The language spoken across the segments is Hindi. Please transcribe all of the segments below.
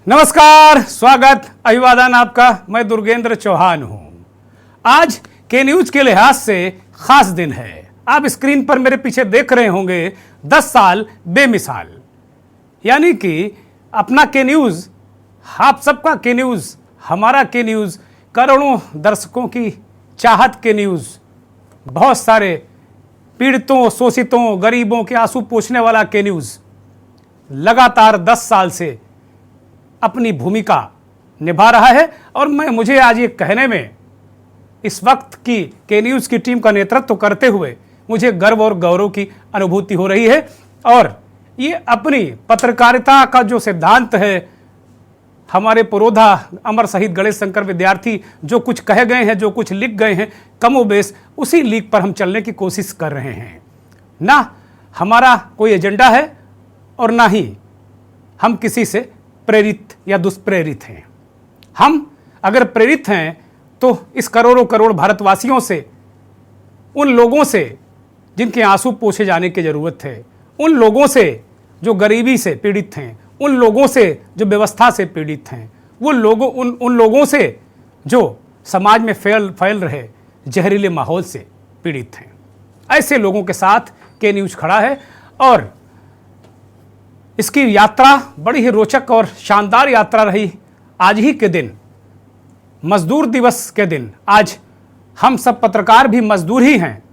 नमस्कार, स्वागत, अभिवादन आपका। मैं दुर्गेंद्र चौहान हूं। आज के न्यूज के लिहाज से खास दिन है। आप स्क्रीन पर मेरे पीछे देख रहे होंगे 10 साल बेमिसाल, यानी कि अपना के न्यूज, आप सबका के न्यूज, हमारा के न्यूज, करोड़ों दर्शकों की चाहत के न्यूज, बहुत सारे पीड़ितों, शोषितों, गरीबों के आंसू पोंछने वाला के न्यूज लगातार 10 साल से अपनी भूमिका निभा रहा है। और मुझे आज ये कहने में, इस वक्त की के न्यूज की टीम का नेतृत्व करते हुए मुझे गर्व और गौरव की अनुभूति हो रही है। और ये अपनी पत्रकारिता का जो सिद्धांत है, हमारे पुरोधा अमर शहीद गणेश शंकर विद्यार्थी जो कुछ कह गए हैं, जो कुछ लिख गए हैं, कमोबेश उसी लीक पर हम चलने की कोशिश कर रहे हैं। ना हमारा कोई एजेंडा है और ना ही हम किसी से प्रेरित या दुष्प्रेरित हैं। हम अगर प्रेरित हैं तो इस करोड़ों करोड़ भारतवासियों से, उन लोगों से जिनके आंसू पोंछे जाने की जरूरत है, उन लोगों से जो गरीबी से पीड़ित हैं, उन लोगों से जो व्यवस्था से पीड़ित हैं, उन लोगों से जो समाज में फैल रहे जहरीले माहौल से पीड़ित हैं, ऐसे लोगों के साथ के न्यूज खड़ा है। और इसकी यात्रा बड़ी ही रोचक और शानदार यात्रा रही। आज ही के दिन, मजदूर दिवस के दिन, आज हम सब पत्रकार भी मजदूर ही हैं।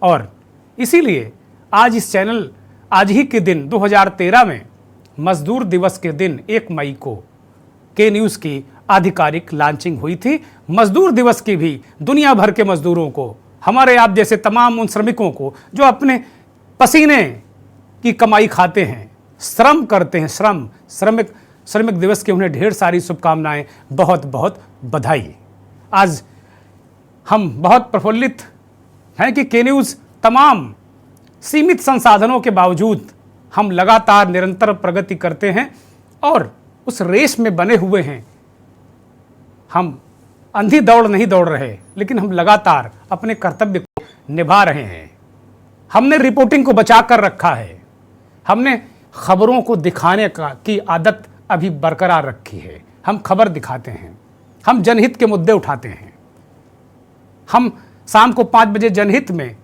और इसीलिए आज इस चैनल, आज ही के दिन 2013 में मजदूर दिवस के दिन 1 मई को के न्यूज़ की आधिकारिक लॉन्चिंग हुई थी। मजदूर दिवस की भी दुनिया भर के मजदूरों को, हमारे आप जैसे तमाम उन श्रमिकों को जो अपने पसीने की कमाई खाते हैं, श्रम करते हैं, श्रमिक दिवस की उन्हें ढेर सारी शुभकामनाएं, बहुत बहुत बधाई। आज हम बहुत प्रफुल्लित हैं कि के न्यूज़ तमाम सीमित संसाधनों के बावजूद हम लगातार निरंतर प्रगति करते हैं और उस रेस में बने हुए हैं। हम अंधी दौड़ नहीं दौड़ रहे, लेकिन हम लगातार अपने कर्तव्य को निभा रहे हैं। हमने रिपोर्टिंग को बचा कर रखा है। हमने खबरों को दिखाने की आदत अभी बरकरार रखी है। हम खबर दिखाते हैं, हम जनहित के मुद्दे उठाते हैं। हम शाम को 5 बजे जनहित में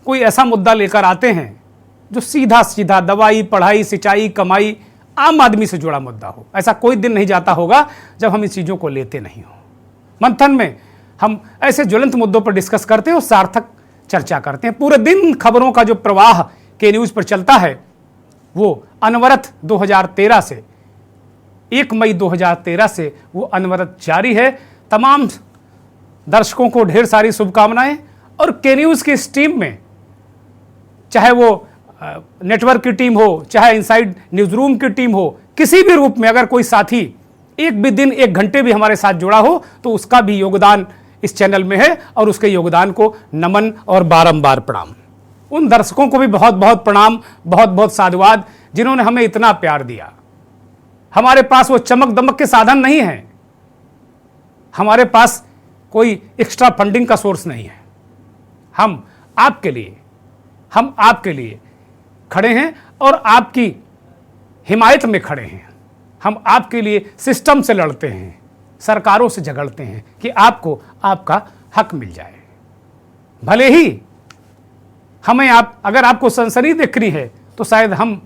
कोई ऐसा मुद्दा लेकर आते हैं जो सीधा सीधा दवाई, पढ़ाई, सिंचाई, कमाई, आम आदमी से जुड़ा मुद्दा हो। ऐसा कोई दिन नहीं जाता होगा जब हम इन चीज़ों को लेते नहीं हो। मंथन में हम ऐसे ज्वलंत मुद्दों पर डिस्कस करते हैं और सार्थक चर्चा करते हैं। पूरे दिन खबरों का जो प्रवाह के न्यूज़ पर चलता है वो अनवरत 2013 से, 1 मई 2013 से वो अनवरत जारी है। तमाम दर्शकों को ढेर सारी शुभकामनाएं। और के न्यूज़ की इस टीम में, चाहे वो नेटवर्क की टीम हो, चाहे इनसाइड न्यूज़ रूम की टीम हो, किसी भी रूप में अगर कोई साथी एक भी दिन, 1 घंटे भी हमारे साथ जुड़ा हो तो उसका भी योगदान इस चैनल में है और उसके योगदान को नमन और बारंबार प्रणाम। उन दर्शकों को भी बहुत बहुत प्रणाम, बहुत बहुत साधुवाद जिन्होंने हमें इतना प्यार दिया। हमारे पास वो चमक दमक के साधन नहीं है, हमारे पास कोई एक्स्ट्रा फंडिंग का सोर्स नहीं है। हम आपके लिए खड़े हैं और आपकी हिमायत में खड़े हैं। हम आपके लिए सिस्टम से लड़ते हैं, सरकारों से झगड़ते हैं कि आपको आपका हक मिल जाए। भले ही हमें अगर आपको सनसनी देखनी है तो शायद हम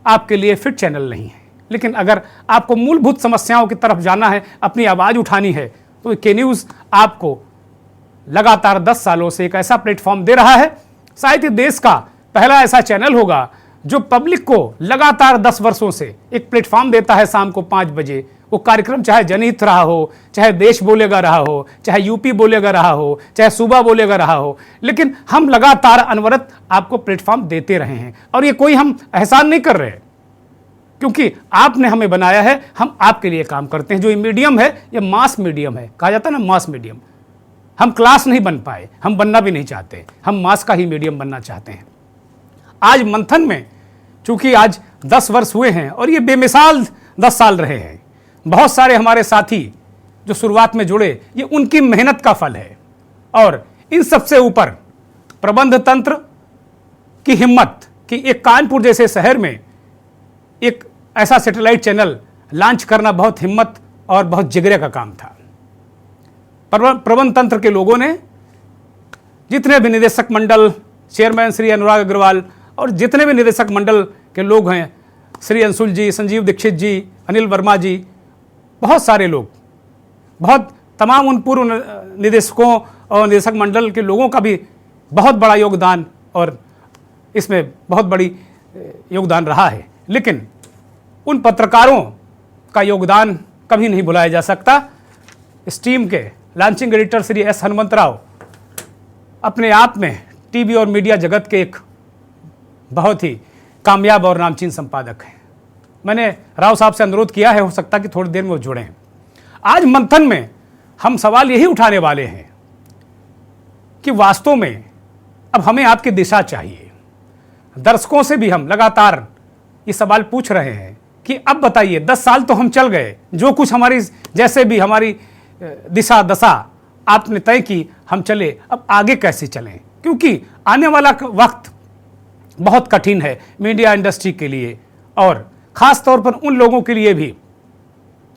आपके लिए फिट चैनल नहीं है, लेकिन अगर आपको मूलभूत समस्याओं की तरफ जाना है, अपनी आवाज़ उठानी है, तो के न्यूज़ आपको लगातार 10 सालों से एक ऐसा प्लेटफॉर्म दे रहा है। शायद देश का पहला ऐसा चैनल होगा जो पब्लिक को लगातार 10 वर्षों से एक प्लेटफॉर्म देता है। शाम को 5 बजे वो कार्यक्रम, चाहे जनहित रहा हो, चाहे देश बोलेगा रहा हो, चाहे यूपी बोलेगा रहा हो, चाहे सूबा बोलेगा रहा हो, लेकिन हम लगातार अनवरत आपको प्लेटफॉर्म देते रहे हैं। और ये कोई हम एहसान नहीं कर रहे, क्योंकि आपने हमें बनाया है, हम आपके लिए काम करते हैं। जो ये मीडियम है, ये मास मीडियम है, कहा जाता है ना, मास मीडियम। हम क्लास नहीं बन पाए, हम बनना भी नहीं चाहते, हम मास का ही मीडियम बनना चाहते हैं। आज मंथन में चूंकि आज 10 वर्ष हुए हैं और ये बेमिसाल 10 साल रहे हैं, बहुत सारे हमारे साथी जो शुरुआत में जुड़े, ये उनकी मेहनत का फल है। और इन सबसे ऊपर प्रबंध तंत्र की हिम्मत कि एक कानपुर जैसे शहर में एक ऐसा सैटेलाइट चैनल लॉन्च करना बहुत हिम्मत और बहुत जिगरे का काम था। प्रबंध तंत्र के लोगों ने, जितने भी निदेशक मंडल, चेयरमैन श्री अनुराग अग्रवाल और जितने भी निदेशक मंडल के लोग हैं, श्री अंशुल जी, संजीव दीक्षित जी, अनिल वर्मा जी, बहुत सारे लोग, बहुत तमाम उन पूर्व निदेशकों और निदेशक मंडल के लोगों का भी बहुत बड़ा योगदान और इसमें बहुत बड़ी योगदान रहा है। लेकिन उन पत्रकारों का योगदान कभी नहीं भुलाया जा सकता। इस टीम के launching editor Shri S Hanumantrao अपने आप में टीवी और मीडिया जगत के एक बहुत ही कामयाब और नामचीन संपादक हैं। मैंने राव साहब से अनुरोध किया है, हो सकता कि थोड़ी देर में वो जुड़ें। आज मंथन में हम सवाल यही उठाने वाले हैं कि वास्तव में अब हमें आपकी दिशा चाहिए। दर्शकों से भी हम लगातार ये सवाल पूछ रहे हैं कि अब बताइए, 10 साल तो हम चल गए, जो कुछ हमारी जैसे भी हमारी दिशा दशा आपने तय की, हम चले, अब आगे कैसे चलें? क्योंकि आने वाला वक्त बहुत कठिन है मीडिया इंडस्ट्री के लिए और ख़ास तौर पर उन लोगों के लिए भी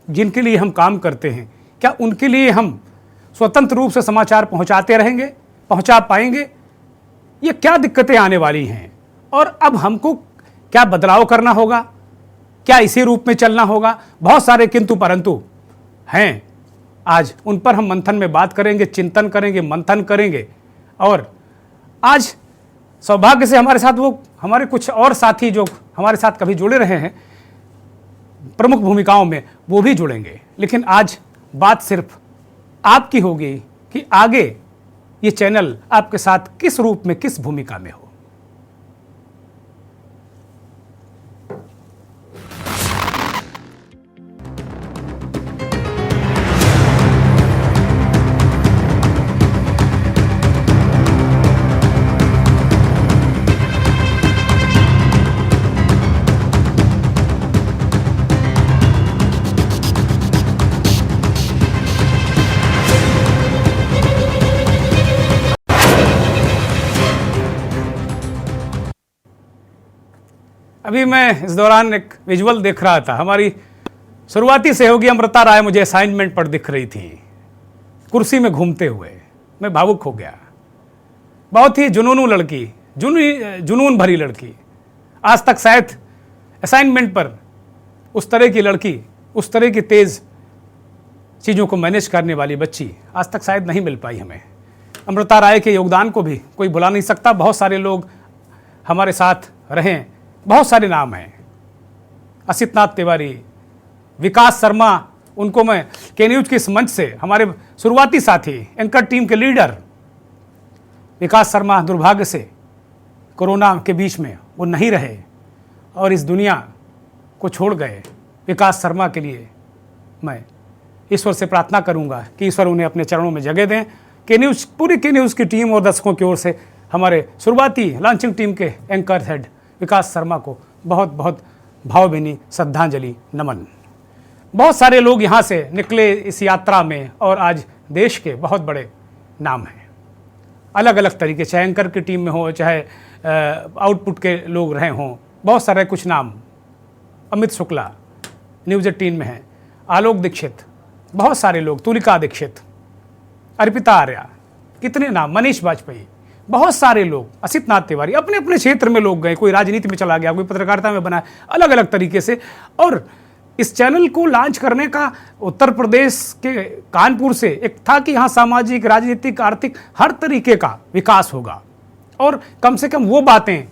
जिनके लिए हम काम करते हैं। क्या उनके लिए हम स्वतंत्र रूप से समाचार पहुंचाते रहेंगे, पहुंचा पाएंगे? ये क्या दिक्कतें आने वाली हैं और अब हमको क्या बदलाव करना होगा? क्या इसी रूप में चलना होगा? बहुत सारे किंतु परंतु हैं। आज उन पर हम मंथन में बात करेंगे, चिंतन करेंगे, मंथन करेंगे। और आज सौभाग्य से हमारे साथ वो हमारे कुछ और साथी जो हमारे साथ कभी जुड़े रहे हैं प्रमुख भूमिकाओं में, वो भी जुड़ेंगे। लेकिन आज बात सिर्फ आपकी होगी कि आगे ये चैनल आपके साथ किस रूप में, किस भूमिका में हो। अभी मैं इस दौरान एक विजुअल देख रहा था। हमारी शुरुआती सहयोगी अमृता राय मुझे असाइनमेंट पर दिख रही थी, कुर्सी में घूमते हुए। मैं भावुक हो गया। बहुत ही जुनूनू लड़की, जुनून भरी लड़की। आज तक शायद असाइनमेंट पर उस तरह की लड़की, उस तरह की तेज़ चीज़ों को मैनेज करने वाली बच्ची आज तक शायद नहीं मिल पाई हमें। अमृता राय के योगदान को भी कोई भुला नहीं सकता। बहुत सारे लोग हमारे साथ रहें, बहुत सारे नाम हैं। असित नाथ तिवारी, विकास शर्मा, उनको मैं के न्यूज के इस मंच से, हमारे शुरुआती साथी, एंकर टीम के लीडर विकास शर्मा दुर्भाग्य से कोरोना के बीच में वो नहीं रहे और इस दुनिया को छोड़ गए। विकास शर्मा के लिए मैं ईश्वर से प्रार्थना करूंगा कि ईश्वर उन्हें अपने चरणों में जगह दें। के न्यूज, पूरी के न्यूज़ की टीम और दर्शकों की ओर से हमारे शुरुआती लॉन्चिंग टीम के एंकर हेड विकास शर्मा को बहुत बहुत भावभीनी श्रद्धांजलि, नमन। बहुत सारे लोग यहाँ से निकले इस यात्रा में और आज देश के बहुत बड़े नाम हैं, अलग अलग तरीके, चाहे एंकर की टीम में हो, चाहे आउटपुट के लोग रहे हों। बहुत सारे कुछ नाम, अमित शुक्ला न्यूज़ 18 में हैं, आलोक दीक्षित, बहुत सारे लोग, तुलिका दीक्षित, अर्पिता आर्या, कितने नाम, मनीष वाजपेयी, बहुत सारे लोग, असित नाथ तिवारी, अपने अपने क्षेत्र में लोग गए। कोई राजनीति में चला गया, कोई पत्रकारिता में बना, अलग अलग तरीके से। और इस चैनल को लॉन्च करने का उत्तर प्रदेश के कानपुर से एक था कि यहाँ सामाजिक, राजनीतिक, आर्थिक हर तरीके का विकास होगा और कम से कम वो बातें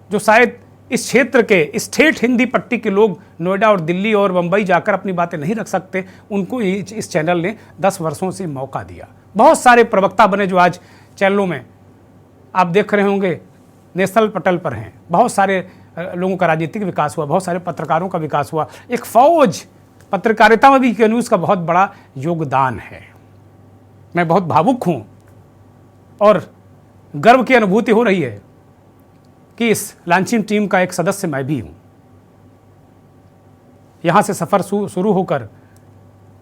जो शायद इस क्षेत्र के, इस ठेठ हिंदी पट्टी के लोग नोएडा और दिल्ली और मुंबई जाकर अपनी बातें नहीं रख सकते, उनको इस चैनल ने 10 वर्षों से मौका दिया। बहुत सारे प्रवक्ता बने जो आज चैनलों में आप देख रहे होंगे, नेशनल पटल पर हैं। बहुत सारे लोगों का राजनीतिक विकास हुआ, बहुत सारे पत्रकारों का विकास हुआ। एक फौज पत्रकारिता में भी के न्यूज़ का बहुत बड़ा योगदान है। मैं बहुत भावुक हूँ और गर्व की अनुभूति हो रही है कि इस लॉन्चिंग टीम का एक सदस्य मैं भी हूँ। यहाँ से सफ़र शुरू होकर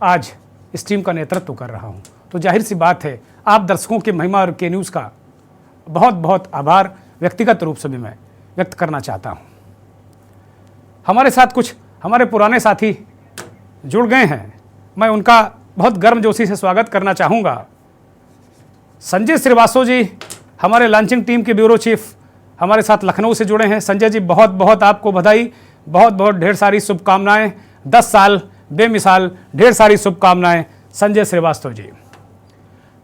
आज इस टीम का नेतृत्व कर रहा हूँ। तो जाहिर सी बात है, आप दर्शकों की महिमा और के न्यूज़ का बहुत बहुत आभार व्यक्तिगत रूप से भी मैं व्यक्त करना चाहता हूँ। हमारे साथ कुछ हमारे पुराने साथी जुड़ गए हैं, मैं उनका बहुत गर्मजोशी से स्वागत करना चाहूँगा। संजय श्रीवास्तव जी हमारे लॉन्चिंग टीम के ब्यूरो चीफ हमारे साथ लखनऊ से जुड़े हैं। संजय जी बहुत बहुत आपको बधाई, बहुत बहुत ढेर सारी शुभकामनाएं। 10 साल बेमिसाल, ढेर सारी शुभकामनाएं संजय श्रीवास्तव जी।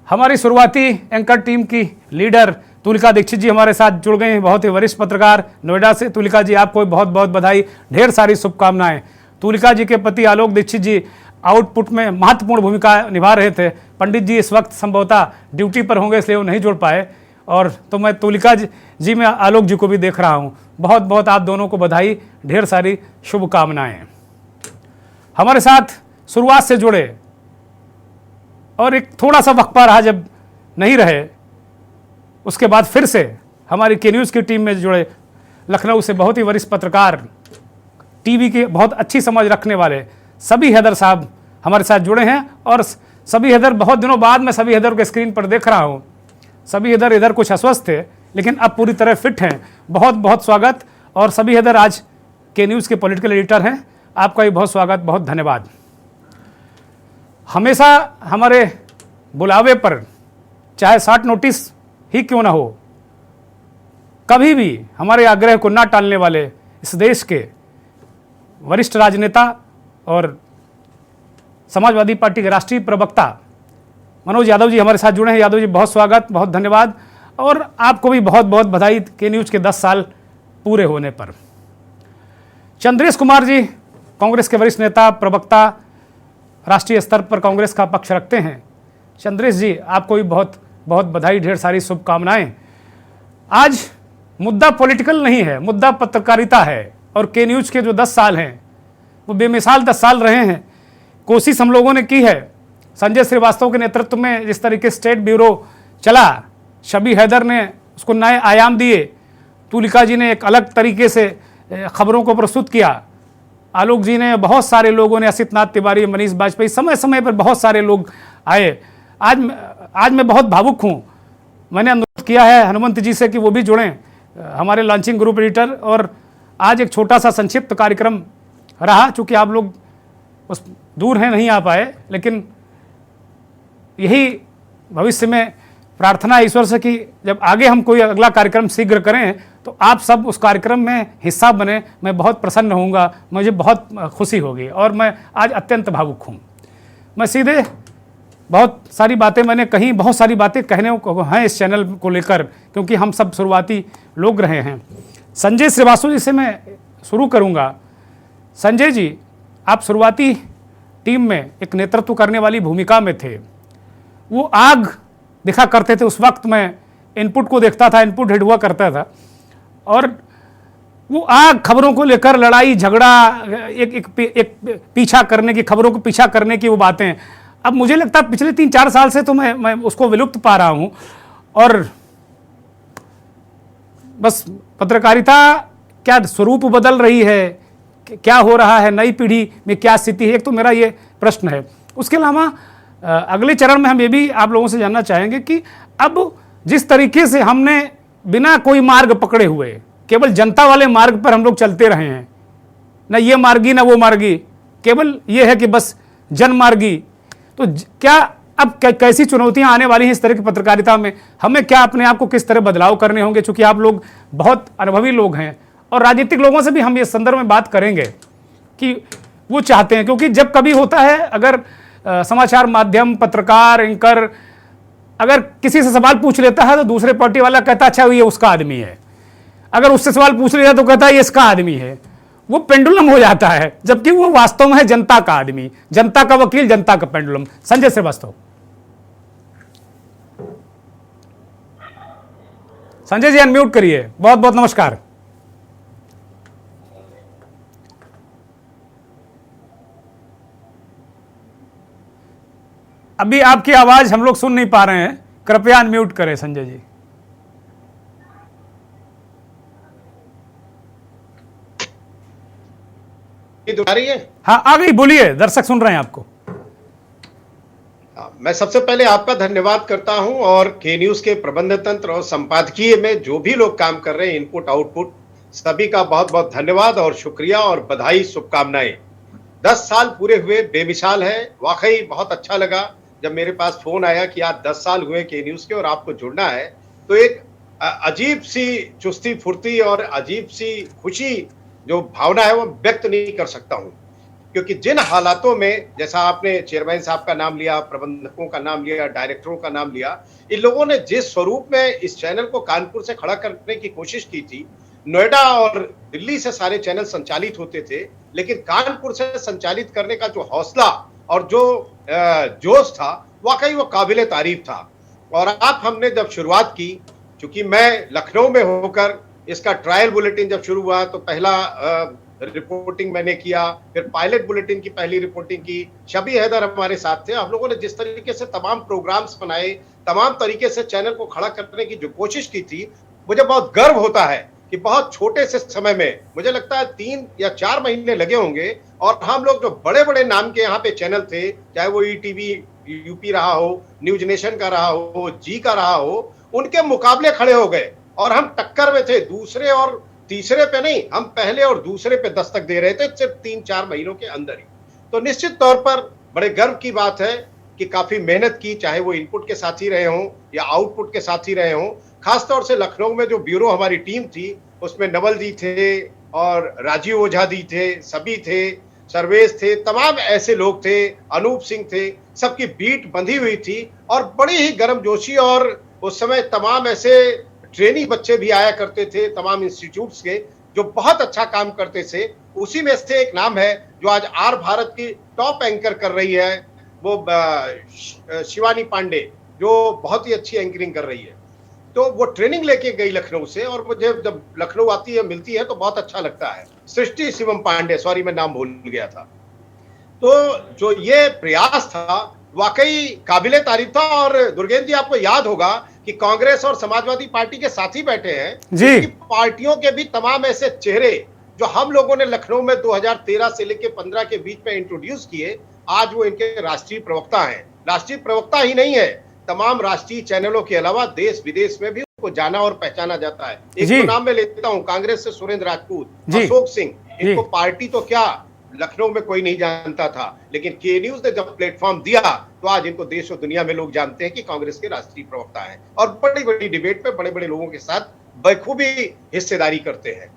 हमारी शुरुआती एंकर टीम की लीडर तुलिका दीक्षित जी हमारे साथ जुड़ गए हैं, बहुत ही वरिष्ठ पत्रकार नोएडा से। तुलिका जी आपको बहुत बहुत बधाई, ढेर सारी शुभकामनाएं। तुलिका जी के पति आलोक दीक्षित जी आउटपुट में महत्वपूर्ण भूमिका निभा रहे थे। पंडित जी इस वक्त संभवतः ड्यूटी पर होंगे, इसलिए वो नहीं जुड़ पाए, और तो मैं तुलिका जी में आलोक जी को भी देख रहा हूँ। बहुत बहुत आप दोनों को बधाई, ढेर सारी शुभकामनाएं। हमारे साथ शुरुआत से जुड़े और एक थोड़ा सा वक्फा रहा, जब नहीं रहे उसके बाद फिर से हमारी के न्यूज़ की टीम में जुड़े लखनऊ से बहुत ही वरिष्ठ पत्रकार, टीवी की बहुत अच्छी समझ रखने वाले सबी हैदर साहब हमारे साथ जुड़े हैं। और सबी हैदर बहुत दिनों बाद मैं सबी हैदर के स्क्रीन पर देख रहा हूँ। सबी हैदर इधर कुछ अस्वस्थ थे, लेकिन अब पूरी तरह फिट हैं। बहुत बहुत स्वागत। और सबी हैदर आज के न्यूज़ के पॉलिटिकल एडिटर हैं, आपका भी बहुत स्वागत, बहुत धन्यवाद। हमेशा हमारे बुलावे पर, चाहे शॉर्ट नोटिस ही क्यों ना हो, कभी भी हमारे आग्रह को ना टालने वाले इस देश के वरिष्ठ राजनेता और समाजवादी पार्टी के राष्ट्रीय प्रवक्ता मनोज यादव जी हमारे साथ जुड़े हैं। यादव जी बहुत स्वागत, बहुत धन्यवाद, और आपको भी बहुत बहुत बधाई के न्यूज़ के 10 साल पूरे होने पर। चंद्रेश कुमार जी कांग्रेस के वरिष्ठ नेता, प्रवक्ता, राष्ट्रीय स्तर पर कांग्रेस का पक्ष रखते हैं। चंद्रेश जी आपको भी बहुत बहुत बधाई, ढेर सारी शुभकामनाएं। आज मुद्दा पॉलिटिकल नहीं है, मुद्दा पत्रकारिता है, और के न्यूज़ के जो 10 साल हैं वो बेमिसाल 10 साल रहे हैं। कोशिश हम लोगों ने की है, संजय श्रीवास्तव के नेतृत्व में जिस तरीके स्टेट ब्यूरो चला, शबी हैदर ने उसको नए आयाम दिए, तुलिका जी ने एक अलग तरीके से खबरों को प्रस्तुत किया, आलोक जी ने, बहुत सारे लोगों ने, असित नाथ तिवारी, मनीष बाजपेयी, समय समय पर बहुत सारे लोग आए। आज मैं बहुत भावुक हूँ। मैंने अनुरोध किया है हनुमंत जी से कि वो भी जुड़ें, हमारे लॉन्चिंग ग्रुप एडिटर। और आज एक छोटा सा संक्षिप्त कार्यक्रम रहा, चूँकि आप लोग उस दूर हैं, नहीं आ पाए, लेकिन यही भविष्य में प्रार्थना है ईश्वर से कि जब आगे हम कोई अगला कार्यक्रम शीघ्र करें तो आप सब उस कार्यक्रम में हिस्सा बने। मैं बहुत प्रसन्न होऊंगा, मुझे बहुत खुशी होगी, और मैं आज अत्यंत भावुक हूँ। मैं सीधे बहुत सारी बातें मैंने कही, बहुत सारी बातें कहने को हैं इस चैनल को लेकर, क्योंकि हम सब शुरुआती लोग रहे हैं। संजय श्रीवास्तव जी से मैं शुरू करूँगा। संजय जी, आप शुरुआती टीम में एक नेतृत्व करने वाली भूमिका में थे। वो आग दिखा करते थे, उस वक्त मैं इनपुट को देखता था, इनपुट हेड हुआ करता था, और वो आग खबरों को लेकर लड़ाई झगड़ा, एक पीछा करने की, खबरों को पीछा करने की वो बातें, अब मुझे लगता है पिछले 3-4 साल से तो मैं उसको विलुप्त पा रहा हूँ। और बस पत्रकारिता क्या स्वरूप बदल रही है, क्या हो रहा है, नई पीढ़ी में क्या स्थिति है, एक तो मेरा ये प्रश्न है। उसके अलावा अगले चरण में हम ये भी आप लोगों से जानना चाहेंगे कि अब जिस तरीके से हमने बिना कोई मार्ग पकड़े हुए केवल जनता वाले मार्ग पर हम लोग चलते रहे हैं, ना ये मार्गी ना वो मार्गी, केवल ये है कि बस जनमार्गी, तो क्या अब कैसी चुनौतियां आने वाली हैं इस तरह की पत्रकारिता में? हमें क्या अपने आप को किस तरह बदलाव करने होंगे? चूंकि आप लोग बहुत अनुभवी लोग हैं, और राजनीतिक लोगों से भी हम इस संदर्भ में बात करेंगे कि वो चाहते हैं, क्योंकि जब कभी होता है, अगर समाचार माध्यम, पत्रकार, एंकर अगर किसी से सवाल पूछ लेता है तो दूसरे पार्टी वाला कहता अच्छा ये उसका आदमी है, अगर उससे सवाल पूछ लेता तो कहता है ये इसका आदमी है। वो पेंडुलम हो जाता है, जबकि वो वास्तव में है जनता का आदमी, जनता का वकील, जनता का पेंडुलम। संजय श्रीवास्तव। संजय जी अनम्यूट करिए। बहुत बहुत नमस्कार। अभी आपकी आवाज हम लोग सुन नहीं पा रहे हैं, कृपया अनम्यूट करें संजय जी। आ रही है? हाँ आ गई, बोलिए, दर्शक सुन रहे हैं आपको। मैं सबसे पहले आपका धन्यवाद करता हूं, और के न्यूज के प्रबंध तंत्र और संपादकीय में जो भी लोग काम कर रहे हैं, इनपुट आउटपुट, सभी का बहुत बहुत धन्यवाद और शुक्रिया और बधाई, शुभकामनाएं। 10 साल पूरे हुए, बेमिसाल है। वाकई बहुत अच्छा लगा जब मेरे पास फोन आया कि आज 10 साल हुए के न्यूज के और आपको जुड़ना है। तो एक अजीब सी चुस्ती फुर्ती और अजीब सी खुशी जो भावना है वो व्यक्त नहीं कर सकता हूं, क्योंकि जिन हालातों में, जैसा आपने चेयरमैन साहब का नाम लिया, प्रबंधकों का नाम लिया, डायरेक्टरों का नाम लिया, इन लोगों ने जिस स्वरूप में इस चैनल को कानपुर से खड़ा करने की कोशिश की थी, नोएडा और दिल्ली से सारे चैनल संचालित होते थे, लेकिन कानपुर से संचालित करने का जो हौसला और जो जोश था, वाकई वो काबिले तारीफ था। और आप हमने जब शुरुआत की, चूंकि मैं लखनऊ में होकर इसका ट्रायल बुलेटिन जब शुरू हुआ तो पहला रिपोर्टिंग मैंने किया, फिर पायलट बुलेटिन की पहली रिपोर्टिंग की, शबी हैदर हमारे साथ थे। हम लोगों ने जिस तरीके से तमाम प्रोग्राम्स बनाए, तमाम तरीके से चैनल को खड़ा करने की जो कोशिश की थी, मुझे बहुत गर्व होता है कि बहुत छोटे से समय में, मुझे लगता है 3 या 4 महीने लगे होंगे, और हम लोग जो बड़े बड़े नाम के यहाँ पे चैनल थे, चाहे वो ईटीवी यूपी रहा हो, न्यूज नेशन का रहा हो, जी का रहा हो, उनके मुकाबले खड़े हो गए और हम टक्कर में थे। दूसरे और तीसरे पे नहीं, हम पहले और दूसरे पे दस्तक दे रहे थे सिर्फ 3-4 महीनों के अंदर ही। तो निश्चित तौर पर बड़े गर्व की बात है कि काफी मेहनत की, चाहे वो इनपुट के साथ ही रहे हों या आउटपुट के साथ ही रहे हों। खासतौर से लखनऊ में जो ब्यूरो हमारी टीम थी, उसमें नवल जी थे और राजीव ओझा जी थे, सभी थे, सर्वेश थे, तमाम ऐसे लोग थे, अनूप सिंह थे, सबकी बीट बंधी हुई थी और बड़ी ही गर्मजोशी। और उस समय तमाम ऐसे ट्रेनी बच्चे भी आया करते थे तमाम इंस्टीट्यूट्स के, जो बहुत अच्छा काम करते थे। उसी में से एक नाम है जो आज आर भारत की टॉप एंकर कर रही है, वो शिवानी पांडे, जो बहुत ही अच्छी एंकरिंग कर रही है। तो वो ट्रेनिंग लेके गई लखनऊ से, और मुझे जब लखनऊ आती है, मिलती है, तो बहुत अच्छा लगता है। सृष्टि शिवम पांडे, सॉरी मैं नाम भूल गया था। तो जो ये प्रयास था वाकई काबिले तारीफ था। और दुर्गेंद्र जी, आपको याद होगा कि कांग्रेस और समाजवादी पार्टी के साथी बैठे हैं जी, पार्टियों के भी तमाम ऐसे चेहरे जो हम लोगों ने लखनऊ में 2013 से लेकर 15 के बीच में इंट्रोड्यूस किए, आज वो इनके राष्ट्रीय प्रवक्ता हैं। राष्ट्रीय प्रवक्ता ही नहीं है, तमाम राष्ट्रीय चैनलों के अलावा देश विदेश में भी उनको जाना और पहचाना जाता है। एक तो नाम मैं लेता हूं, कांग्रेस से सुरेंद्र राजपूत, अशोक सिंह, इनको पार्टी तो क्या लखनऊ में कोई नहीं जानता था, लेकिन के न्यूज ने जब प्लेटफॉर्म दिया तो आज इनको देश और दुनिया में लोग जानते हैं कि कांग्रेस के राष्ट्रीय प्रवक्ता हैं और बड़ी बड़ी डिबेट पे बड़े बड़े लोगों के साथ बखूबी हिस्सेदारी करते हैं।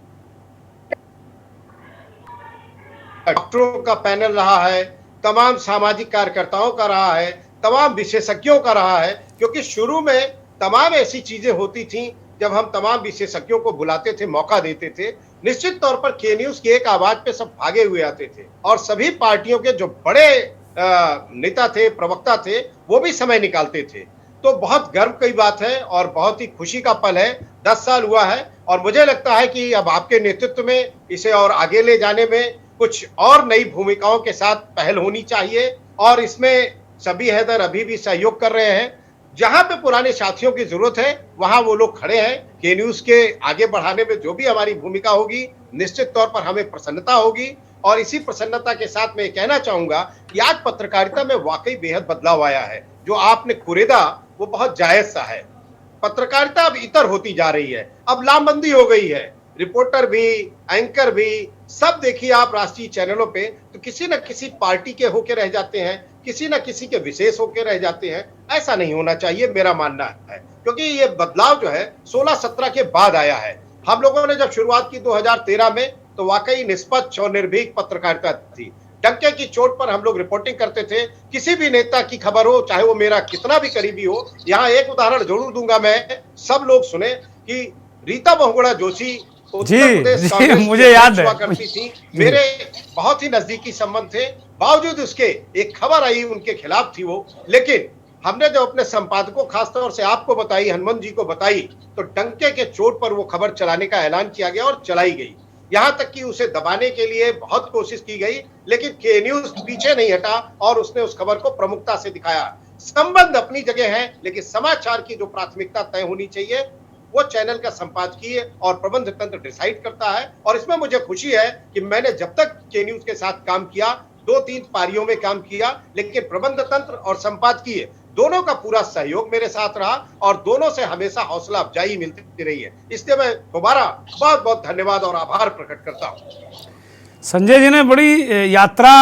डॉक्टरों का पैनल रहा है, तमाम सामाजिक कार्यकर्ताओं का रहा है, तमाम विशेषज्ञों का रहा है, क्योंकि शुरू में तमाम ऐसी चीजें होती थी जब हम तमाम विशेषज्ञों को बुलाते थे, मौका देते थे। निश्चित तौर पर के न्यूज की एक आवाज पे सब भागे हुए आते थे और सभी पार्टियों के जो बड़े नेता थे, प्रवक्ता थे, वो भी समय निकालते थे। तो बहुत गर्व की बात है और बहुत ही खुशी का पल है। 10 साल हुआ है और मुझे लगता है कि अब आपके नेतृत्व में इसे और आगे ले जाने में कुछ और नई भूमिकाओं के साथ पहल होनी चाहिए और इसमें शबी हैदर अभी भी सहयोग कर रहे हैं। जहां पे पुराने साथियों की जरूरत है वहां वो लोग खड़े हैं। के न्यूज के आगे बढ़ाने में जो भी हमारी भूमिका होगी, निश्चित तौर पर हमें प्रसन्नता होगी और इसी प्रसन्नता के साथ मैं कहना चाहूंगा कि आज पत्रकारिता में वाकई बेहद बदलाव आया है। जो आपने कुरेदा वो बहुत जायज सा है। पत्रकारिता अब इतर होती जा रही है, अब लामबंदी हो गई है। रिपोर्टर भी, एंकर भी, सब देखिए आप राष्ट्रीय चैनलों पे तो किसी न किसी पार्टी के होके रह जाते हैं, किसी न किसी के विशेष होके रह जाते हैं। ऐसा नहीं होना चाहिए, मेरा मानना है, क्योंकि ये बदलाव जो है 16-17 के बाद आया है। हम लोगों ने जब शुरुआत की 2013 में तो वाकई निष्पक्ष और निर्भीक पत्रकारिता थी। डंके की चोट पर हम लोग रिपोर्टिंग करते थे। किसी भी नेता की खबर हो, चाहे वो मेरा कितना भी करीबी हो। यहाँ एक उदाहरण जरूर दूंगा मैं, सब लोग सुने कि रीता बहुगुणा जोशी जी, मुझे याद है, करती थी, मेरे बहुत ही नजदीकी संबंध थे। बावजूद उसके एक खबर आई उनके खिलाफ थी वो, लेकिन हमने जब अपने संपादकों, खासतौर से आपको बताई, हनुमान जी को बताई, तो डंके के चोट पर वो खबर चलाने का ऐलान किया गया और चलाई गई। यहां तक कि उसे दबाने के लिए बहुत कोशिश की गई, लेकिन के न्यूज पीछे नहीं हटा और उसने उस खबर को प्रमुखता से दिखाया। संबंध अपनी जगह है, लेकिन समाचार की जो प्राथमिकता तय होनी चाहिए वो चैनल का संपादकीय और प्रबंध तंत्र डिसाइड करता है। और इसमें मुझे खुशी है कि मैंने जब तक के न्यूज के साथ काम किया, 2-3 पारियों में काम किया, लेकिन प्रबंध तंत्र और संपादकीय दोनों का पूरा सहयोग मेरे साथ रहा और दोनों से हमेशा हौसला अफजाई मिलती रही है। इसलिए मैं दोबारा बहुत बहुत धन्यवाद और आभार प्रकट करता हूं। संजय जी ने बड़ी यात्रा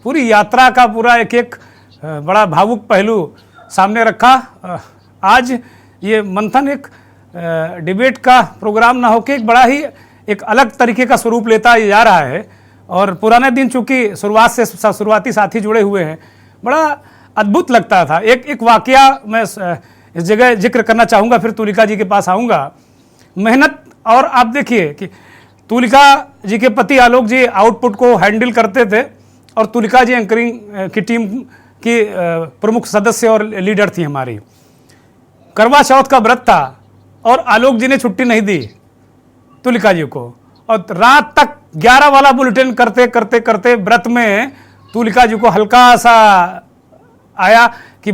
पूरी यात्रा का पूरा एक एक बड़ा भावुक पहलू सामने रखा। आज ये मंथन एक डिबेट का प्रोग्राम ना होकर एक बड़ा ही एक अलग तरीके का स्वरूप लेता जा रहा है। और पुराने दिन चूंकि शुरुआती साथी जुड़े हुए हैं, बड़ा अद्भुत लगता था। एक वाकया मैं इस जगह जिक्र करना चाहूँगा, फिर तुलिका जी के पास आऊँगा। मेहनत, और आप देखिए कि तुलिका जी के पति आलोक जी आउटपुट को हैंडल करते थे और तुलिका जी एंकरिंग की टीम की प्रमुख सदस्य और लीडर थी हमारी। करवा चौथ का व्रत था और आलोक जी ने छुट्टी नहीं दी तुलिका जी को, और रात तक 11 वाला बुलेटिन करते करते करते व्रत में तुलिका जी को हल्का सा आया कि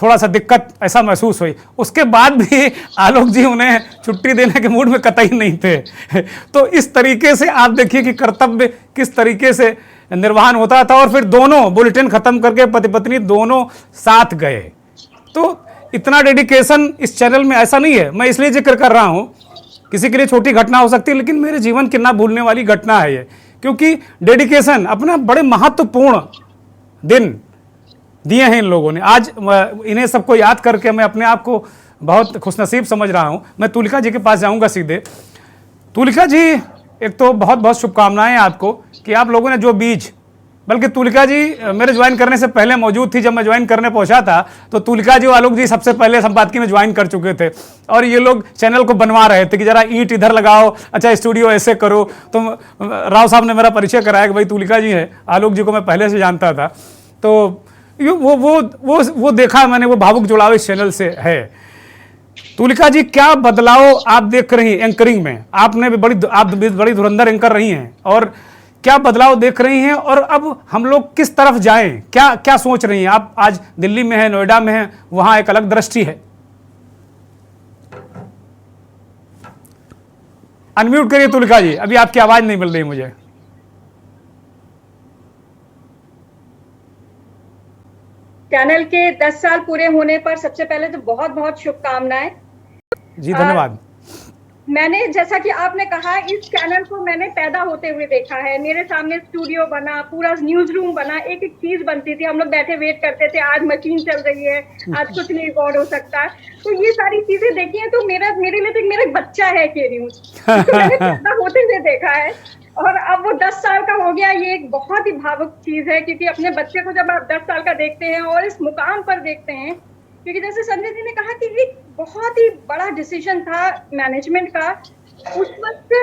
थोड़ा सा दिक्कत ऐसा महसूस हुई। उसके बाद भी आलोक जी उन्हें छुट्टी देने के मूड में कतई नहीं थे। तो इस तरीके से आप देखिए कि कर्तव्य किस तरीके से निर्वहन होता था, और फिर दोनों बुलेटिन खत्म करके पति पत्नी दोनों साथ गए। तो इतना डेडिकेशन इस चैनल में ऐसा नहीं है, मैं इसलिए जिक्र कर रहा हूँ, किसी के लिए छोटी घटना हो सकती है, लेकिन मेरे जीवन की ना भूलने वाली घटना है ये, क्योंकि डेडिकेशन अपना बड़े महत्वपूर्ण दिन दिए हैं इन लोगों ने। आज इन्हें सबको याद करके मैं अपने आप को बहुत खुशनसीब समझ रहा हूं। मैं तुलिका जी के पास जाऊंगा सीधे। तुलिका जी, एक तो बहुत बहुत शुभकामनाएं आपको कि आप लोगों ने जो बीज, बल्कि तुलिका जी मेरे ज्वाइन करने से पहले मौजूद थी। जब मैं ज्वाइन करने पहुंचा था तो तुलिका जी और आलोक जी सबसे पहले संपादकीय में ज्वाइन कर चुके थे, और ये लोग चैनल को बनवा रहे थे कि जरा ईंट इधर लगाओ, अच्छा स्टूडियो ऐसे करो। तो राव साहब ने मेरा परिचय कराया कि भाई तुलिका जी है। आलोक जी को मैं पहले से जानता था, तो वो देखा मैंने, वो भावुक जुड़ाव इस चैनल से है। तुलिका जी, क्या बदलाव आप देख रही हैं एंकरिंग में? आपने भी आप बड़ी धुरंधर एंकर रही हैं, और क्या बदलाव देख रही हैं, और अब हम लोग किस तरफ जाएं? क्या क्या सोच रही हैं आप? आज दिल्ली में है, नोएडा में है, वहां एक अलग दृष्टि है। अनम्यूट करिए तुलिका जी, अभी आपकी आवाज नहीं मिल रही मुझे। चैनल के 10 साल पूरे होने पर सबसे पहले तो बहुत बहुत शुभकामनाएं जी। धन्यवाद। मैंने, जैसा कि आपने कहा, इस चैनल को मैंने पैदा होते हुए देखा है। मेरे सामने स्टूडियो बना, पूरा न्यूज रूम बना, एक एक चीज बनती थी, हम लोग बैठे वेट करते थे, आज मशीन चल रही है, आज कुछ नहीं रिकॉर्ड हो सकता। तो ये सारी चीजें देखी है, तो मेरे लिए तो मेरा बच्चा है के न्यूज, तो मैंने पैदा होते हुए देखा है। और अब वो 10 साल का हो गया, ये एक बहुत ही भावुक चीज है, क्योंकि अपने बच्चे को जब आप 10 साल का देखते हैं और इस मुकाम पर देखते हैं, क्योंकि जैसे संजय जी ने कहा कि एक बहुत ही बड़ा डिसीजन था मैनेजमेंट का उस वक्त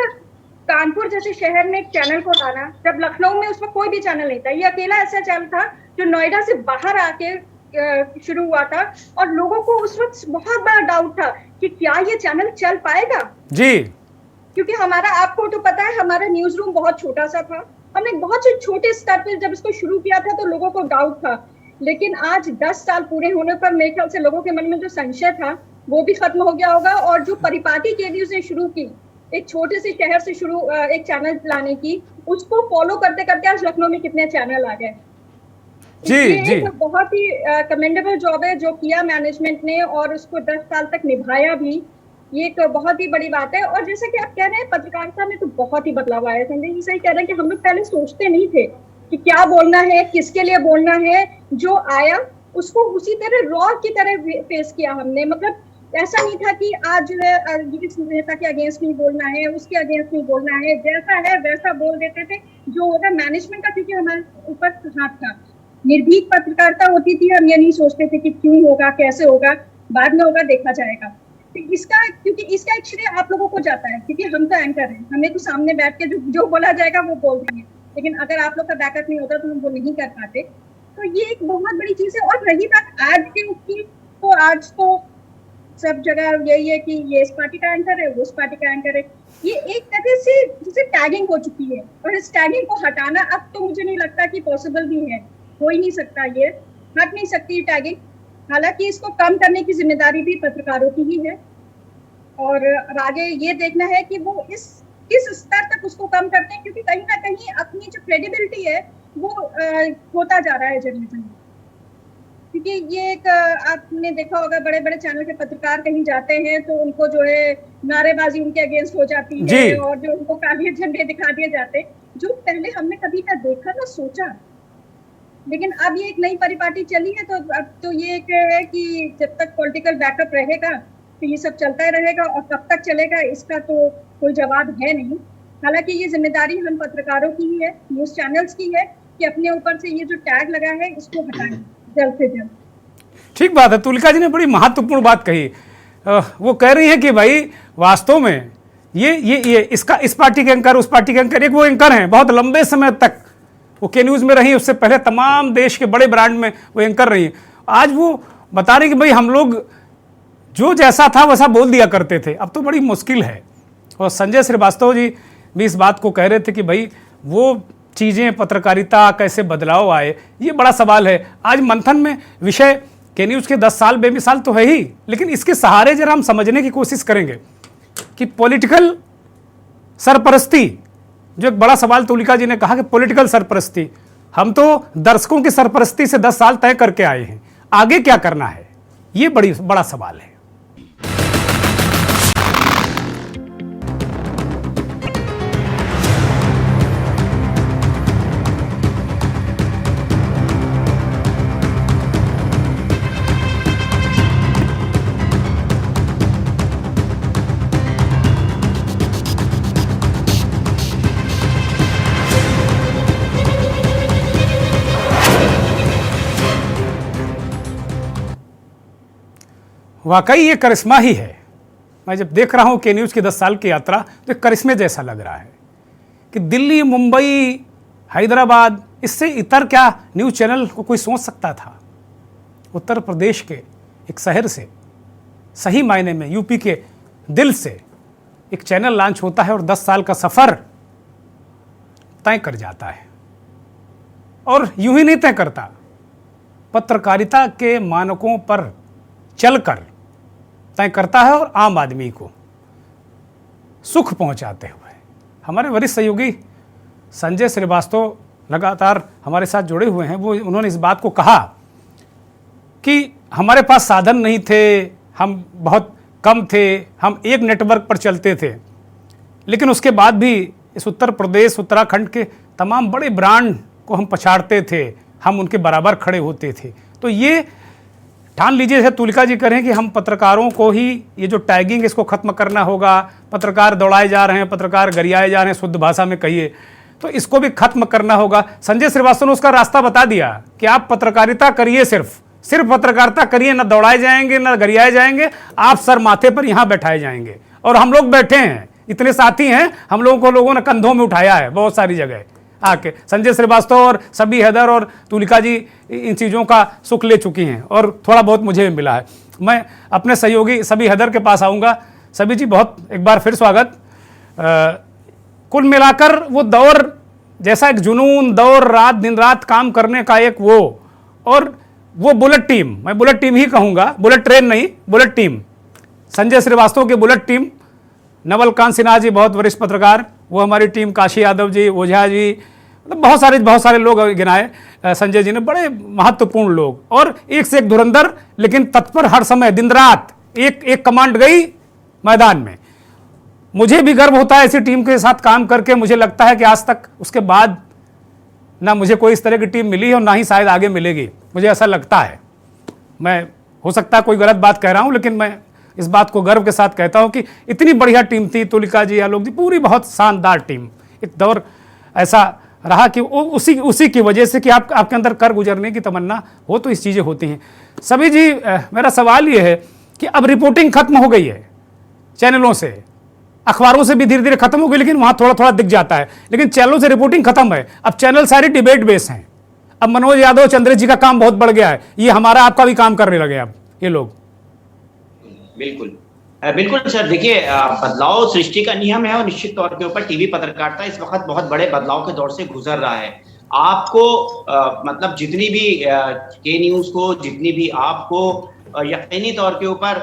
कानपुर जैसे शहर में एक चैनल को लाना, जब लखनऊ में उस वक्त कोई भी चैनल नहीं था। ये अकेला ऐसा चैनल था जो नोएडा से बाहर आके शुरू हुआ था, और लोगों को उस वक्त बहुत बड़ा डाउट था कि क्या ये चैनल चल पाएगा जी, क्योंकि हमारा, आपको तो पता है, हमारा न्यूज रूम बहुत छोटा सा था। हमने बहुत से छोटे स्तर पर जब इसको शुरू किया था तो लोगों को डाउट था, लेकिन आज 10 साल पूरे होने पर मेरे ख्याल से लोगों के मन में जो संशय था वो भी खत्म हो गया होगा। और जो परिपाटी के न्यूज ने शुरू की, एक छोटे से शहर से शुरू एक चैनल लाने की, उसको फॉलो करते करते आज लखनऊ में कितने चैनल आ गए। जी, बहुत ही कमेंडेबल जॉब है जो किया मैनेजमेंट ने, और उसको 10 साल तक निभाया भी, ये एक बहुत ही बड़ी बात है। और जैसे कि आप कह रहे हैं, पत्रकारिता में तो बहुत ही बदलाव आया है। संजय जी सही कह रहे हैं कि हम लोग पहले सोचते नहीं थे कि क्या बोलना है, किसके लिए बोलना है। जो आया उसको उसी तरह रॉ की तरह फेस किया हमने। मतलब ऐसा नहीं था कि आज इस नेता के अगेंस्ट नहीं बोलना है, उसके अगेंस्ट नहीं बोलना है, जैसा है वैसा बोल देते थे। जो होगा मैनेजमेंट का, क्योंकि हमारे ऊपर हाथ था, निर्भीक पत्रकारिता होती थी। हम ये नहीं सोचते थे कि क्यों होगा, कैसे होगा, बाद में होगा, देखा जाएगा। इसका, क्योंकि इसका एक श्रेय आप लोगों को जाता है, क्योंकि हम तो एंकर हैं, हमें तो सामने बैठ के जो बोला जाएगा वो बोल देंगे, लेकिन अगर आप लोग का बैकअप नहीं होता तो हम वो नहीं कर पाते। तो ये एक बहुत बड़ी चीज है। और रही बात आज के उसकी, तो आज तो सब जगह यही है कि ये इस पार्टी का एंकर है, वो उस पार्टी का एंकर है। ये एक तरह से जैसे टैगिंग हो चुकी है, और इस टैगिंग को हटाना अब तो मुझे नहीं लगता कि पॉसिबल भी है, हो ही नहीं सकता, ये हट नहीं सकती टैगिंग। हालांकि इसको कम करने की जिम्मेदारी भी पत्रकारों की ही है, और आगे ये देखना है कि वो किस स्तर तक उसको कम करते हैं, क्योंकि कहीं ना कहीं अपनी जो क्रेडिबिलिटी है वो होता जा रहा है जर्नलिज्म। क्योंकि ये एक, आपने देखा होगा, बड़े बड़े चैनल के पत्रकार कहीं जाते हैं तो उनको जो है नारेबाजी उनके अगेंस्ट हो जाती है, और जो उनको काले झंडे दिखा दिए जाते हैं। जो पहले हमने कभी ना देखा ना सोचा। लेकिन अब ये एक नई परिपाटी चली है, तो अब तो ये एक है कि जब तक पॉलिटिकल बैकअप रहेगा तो ये सब चलता ही रहेगा, और कब तक चलेगा इसका तो कोई जवाब है नहीं। हालांकि ये जिम्मेदारी हम पत्रकारों की ही है, न्यूज चैनल्स की है, कि अपने ऊपर से ये जो टैग लगा है इसको हटाएं जल्द से जल्द। ठीक बात है। तुलिका जी ने बड़ी महत्वपूर्ण बात कही। वो कह रही है कि भाई वास्तव में ये इसका इस पार्टी के एंकर, उस पार्टी के एंकर, एक वो एंकर हैं बहुत लंबे समय तक वो के न्यूज़ में रही, उससे पहले तमाम देश के बड़े ब्रांड में वो एंकर रही। आज वो बता रही कि भाई हम लोग जो जैसा था वैसा बोल दिया करते थे, अब तो बड़ी मुश्किल है। और संजय श्रीवास्तव जी भी इस बात को कह रहे थे कि भाई वो चीज़ें, पत्रकारिता कैसे बदलाव आए, ये बड़ा सवाल है। आज मंथन में विषय के न्यूज़ के 10 साल बेमिसाल तो है ही, लेकिन इसके सहारे जरा हम समझने की कोशिश करेंगे कि पॉलिटिकल सरपरस्ती, जो एक बड़ा सवाल तुलिका जी ने कहा कि पॉलिटिकल सरपरस्ती, हम तो दर्शकों की सरपरस्ती से 10 साल तय करके आए हैं, आगे क्या करना है, ये बड़ा सवाल है। वाकई ये करिश्मा ही है। मैं जब देख रहा हूँ के न्यूज़ की 10 साल की यात्रा तो एक करिश्मे जैसा लग रहा है कि दिल्ली, मुंबई, हैदराबाद, इससे इतर क्या न्यूज़ चैनल को कोई सोच सकता था। उत्तर प्रदेश के एक शहर से, सही मायने में यूपी के दिल से एक चैनल लॉन्च होता है और 10 साल का सफ़र तय कर जाता है। और यूं ही नहीं तय करता, पत्रकारिता के मानकों पर चलकर तय करता है और आम आदमी को सुख पहुंचाते हुए। हमारे वरिष्ठ सहयोगी संजय श्रीवास्तव लगातार हमारे साथ जुड़े हुए हैं। वो उन्होंने इस बात को कहा कि हमारे पास साधन नहीं थे, हम बहुत कम थे, हम एक नेटवर्क पर चलते थे, लेकिन उसके बाद भी इस उत्तर प्रदेश, उत्तराखंड के तमाम बड़े ब्रांड को हम पछाड़ते थे, हम उनके बराबर खड़े होते थे। तो ये ठान लीजिए, जैसे तुलिका जी करें कि हम पत्रकारों को ही, ये जो टैगिंग इसको खत्म करना होगा, पत्रकार दौड़ाए जा रहे हैं, पत्रकार गरियाए जा रहे हैं, शुद्ध भाषा में कहिए, तो इसको भी खत्म करना होगा। संजय श्रीवास्तव ने उसका रास्ता बता दिया कि आप पत्रकारिता करिए, सिर्फ पत्रकारिता करिए, ना दौड़ाए जाएंगे ना गरियाए जाएंगे, आप सर माथे पर यहाँ बैठाए जाएंगे। और हम लोग बैठे हैं, इतने साथी हैं, हम लोगों ने कंधों में उठाया है बहुत सारी जगह आके। संजय श्रीवास्तव और सभी हैदर और तुलिका जी इन चीज़ों का सुख ले चुकी हैं और थोड़ा बहुत मुझे भी मिला है। मैं अपने सहयोगी सभी हैदर के पास आऊँगा। सभी जी, बहुत एक बार फिर स्वागत। कुल मिलाकर वो दौर जैसा एक जुनून, दौर, रात दिन रात काम करने का एक वो, और वो बुलेट टीम, मैं बुलेट टीम ही कहूँगा, बुलेट ट्रेन नहीं, बुलेट टीम, संजय श्रीवास्तव की बुलेट टीम, नवलकांत सिन्हा जी बहुत वरिष्ठ पत्रकार, वो हमारी टीम, काशी यादव जी, ओझा जी, मतलब बहुत सारे लोग गिनाए, संजय जी ने, बड़े महत्वपूर्ण लोग, और एक से एक धुरंधर, लेकिन तत्पर हर समय दिन रात, एक कमांड गई मैदान में। मुझे भी गर्व होता है ऐसी टीम के साथ काम करके। मुझे लगता है कि आज तक उसके बाद ना मुझे कोई इस तरह की टीम मिली और ना ही शायद आगे मिलेगी, मुझे ऐसा लगता है। मैं, हो सकता है कोई गलत बात कह रहा हूं, लेकिन मैं इस बात को गर्व के साथ कहता हूं कि इतनी बढ़िया टीम थी, तुलिका जी, आलोक जी, पूरी बहुत शानदार टीम। एक दौर ऐसा रहा कि उसी की वजह से कि आपके अंदर कर गुजरने की तमन्ना हो तो इस चीज़ें होती हैं। सभी जी, मेरा सवाल ये है कि अब रिपोर्टिंग खत्म हो गई है चैनलों से, अखबारों से भी धीरे धीरे खत्म हो गई, लेकिन वहाँ थोड़ा थोड़ा दिख जाता है, लेकिन चैनलों से रिपोर्टिंग खत्म है। अब चैनल सारे डिबेट बेस हैं। अब मनोज यादव, चंद्र जी का काम बहुत बढ़ गया है, ये हमारा आपका भी काम करने लगे अब ये लोग। बिल्कुल सर, देखिए, बदलाव सृष्टि का नियम है और निश्चित तौर के ऊपर टीवी पत्रकारिता इस वक्त बहुत बड़े बदलाव के दौर से गुजर रहा है। आपको मतलब जितनी भी के न्यूज को, जितनी भी आपको यकीनी तौर के ऊपर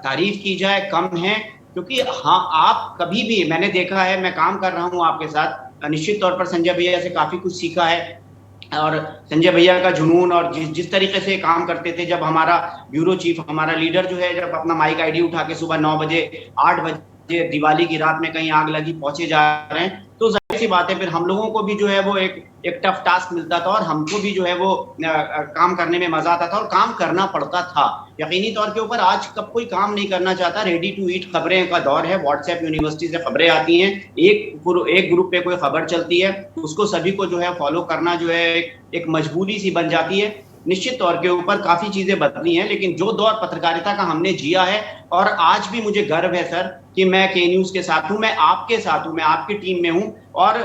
तारीफ की जाए कम है, क्योंकि हाँ, आप कभी भी, मैंने देखा है, मैं काम कर रहा हूँ आपके साथ, निश्चित तौर पर संजय भैया से काफी कुछ सीखा है। और संजय भैया का जुनून और जिस तरीके से काम करते थे, जब हमारा ब्यूरो चीफ, हमारा लीडर जो है, जब अपना माइक आईडी उठा के सुबह 9 बजे 8 बजे दिवाली की रात में कहीं आग लगी पहुंचे जा रहे हैं, तो सी बात है, फिर हम लोगों को भी जो है वो एक टफ टास्क मिलता था और हमको भी जो है वो काम करने में मजा आता था और काम करना पड़ता था यकीनी तौर के ऊपर। आज कब कोई काम नहीं करना चाहता, रेडी टू ईट खबरें का दौर है। व्हाट्सएप यूनिवर्सिटी से खबरें आती हैं, एक ग्रुप पे कोई खबर चलती है, उसको सभी को जो है फॉलो करना जो है एक मजबूरी सी बन जाती है। निश्चित तौर के ऊपर काफी चीजें बदली हैं, लेकिन जो दौर पत्रकारिता का हमने जिया है, और आज भी मुझे गर्व है सर कि मैं के न्यूज के साथ हूं, मैं आपके साथ हूं, मैं आपकी टीम में हूं, और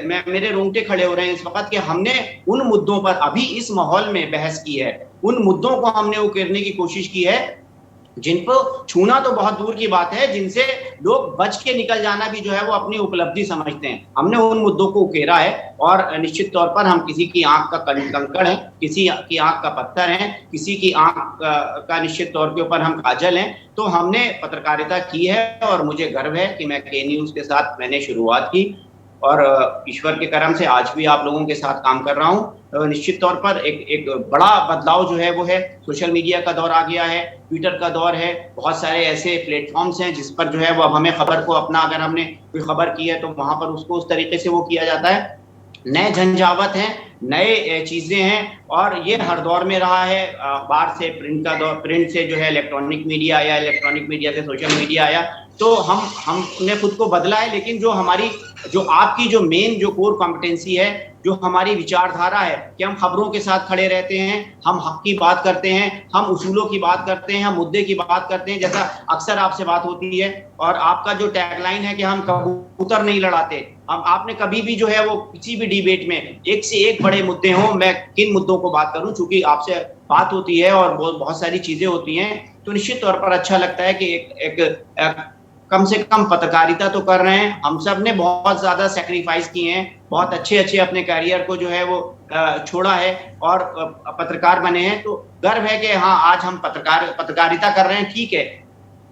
मेरे रोंगटे खड़े हो रहे हैं इस वक्त कि हमने उन मुद्दों पर अभी इस माहौल में बहस की है, उन मुद्दों को हमने उकेरने की कोशिश की है जिन पर छूना तो बहुत दूर की बात है, जिनसे लोग बच के निकल जाना भी जो है वो अपनी उपलब्धि समझते हैं। हमने उन मुद्दों को उकेरा है और निश्चित तौर पर हम किसी की आंख का कंकड़ हैं, किसी की आंख का पत्थर हैं, किसी की आंख का निश्चित तौर के ऊपर हम काजल हैं। तो हमने पत्रकारिता की है और मुझे गर्व है कि मैं के न्यूज के साथ मैंने शुरुआत की और ईश्वर के करम से आज भी आप लोगों के साथ काम कर रहा हूं। निश्चित तौर पर एक बड़ा बदलाव जो है वो है, सोशल मीडिया का दौर आ गया है, ट्विटर का दौर है, बहुत सारे ऐसे प्लेटफॉर्म्स हैं जिस पर जो है वो अब हमें खबर को अपना, अगर हमने कोई खबर की है तो वहां पर उसको उस तरीके से वो किया जाता है। नए झंझावत हैं, नए चीजें हैं और ये हर दौर में रहा है। अखबार से प्रिंट का दौर, प्रिंट से जो है इलेक्ट्रॉनिक मीडिया आया, इलेक्ट्रॉनिक मीडिया से सोशल मीडिया आया, तो हमने खुद को बदला है। लेकिन जो आपकी जो मेन जो कोर कॉम्पिटेंसी है, जो हमारी विचारधारा है कि हम खबरों के साथ खड़े रहते हैं, हम हक की बात करते हैं, हम उसूलों की बात करते हैं, हम मुद्दे की बात करते हैं, जैसा अक्सर आपसे बात होती है। और आपका जो टैगलाइन है कि हम कबूतर नहीं लड़ाते, हम आपने कभी भी जो है वो किसी भी डिबेट में एक से एक बड़े मुद्दे हों, मैं किन मुद्दों को बात करूं, चूंकि आपसे बात होती है और बहुत सारी चीजें होती हैं, तो निश्चित तौर पर अच्छा लगता है कि एक कम से कम पत्रकारिता तो कर रहे हैं। हम सब ने बहुत ज्यादा सेक्रीफाइस किए हैं, बहुत अच्छे अपने कैरियर को जो है वो छोड़ा है और पत्रकार बने हैं। तो गर्व है कि हाँ, आज हम पत्रकारिता कर रहे हैं। ठीक है,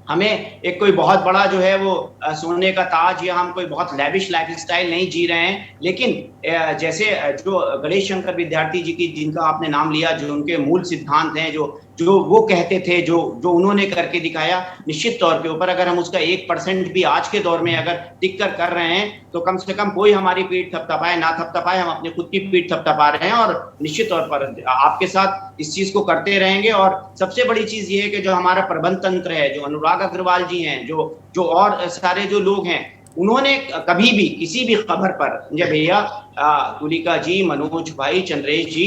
हमें एक कोई बहुत बड़ा जो है वो सोने का ताज या हम कोई बहुत लैविश लाइफस्टाइल नहीं जी रहे हैं, लेकिन जैसे जो गणेश शंकर विद्यार्थी जी की, जिनका आपने नाम लिया, जो उनके मूल सिद्धांत हैं, जो वो कहते थे, जो उन्होंने करके दिखाया, निश्चित तौर के ऊपर अगर हम उसका 1% भी आज के दौर में अगर टिक कर रहे हैं तो कम से कम कोई हमारी पीठ थपथपाए ना थपथपाए, हम अपने खुद की पीठ थपथपा रहे हैं और निश्चित तौर पर आपके साथ इस चीज को करते रहेंगे। और सबसे बड़ी चीज ये है कि जो हमारा प्रबंध तंत्र है, जो अनुराग अग्रवाल जी हैं, जो और सारे जो लोग हैं, उन्होंने कभी भी किसी भी खबर पर, जब भैया तुलिका जी, मनोज भाई, चंद्रेश जी,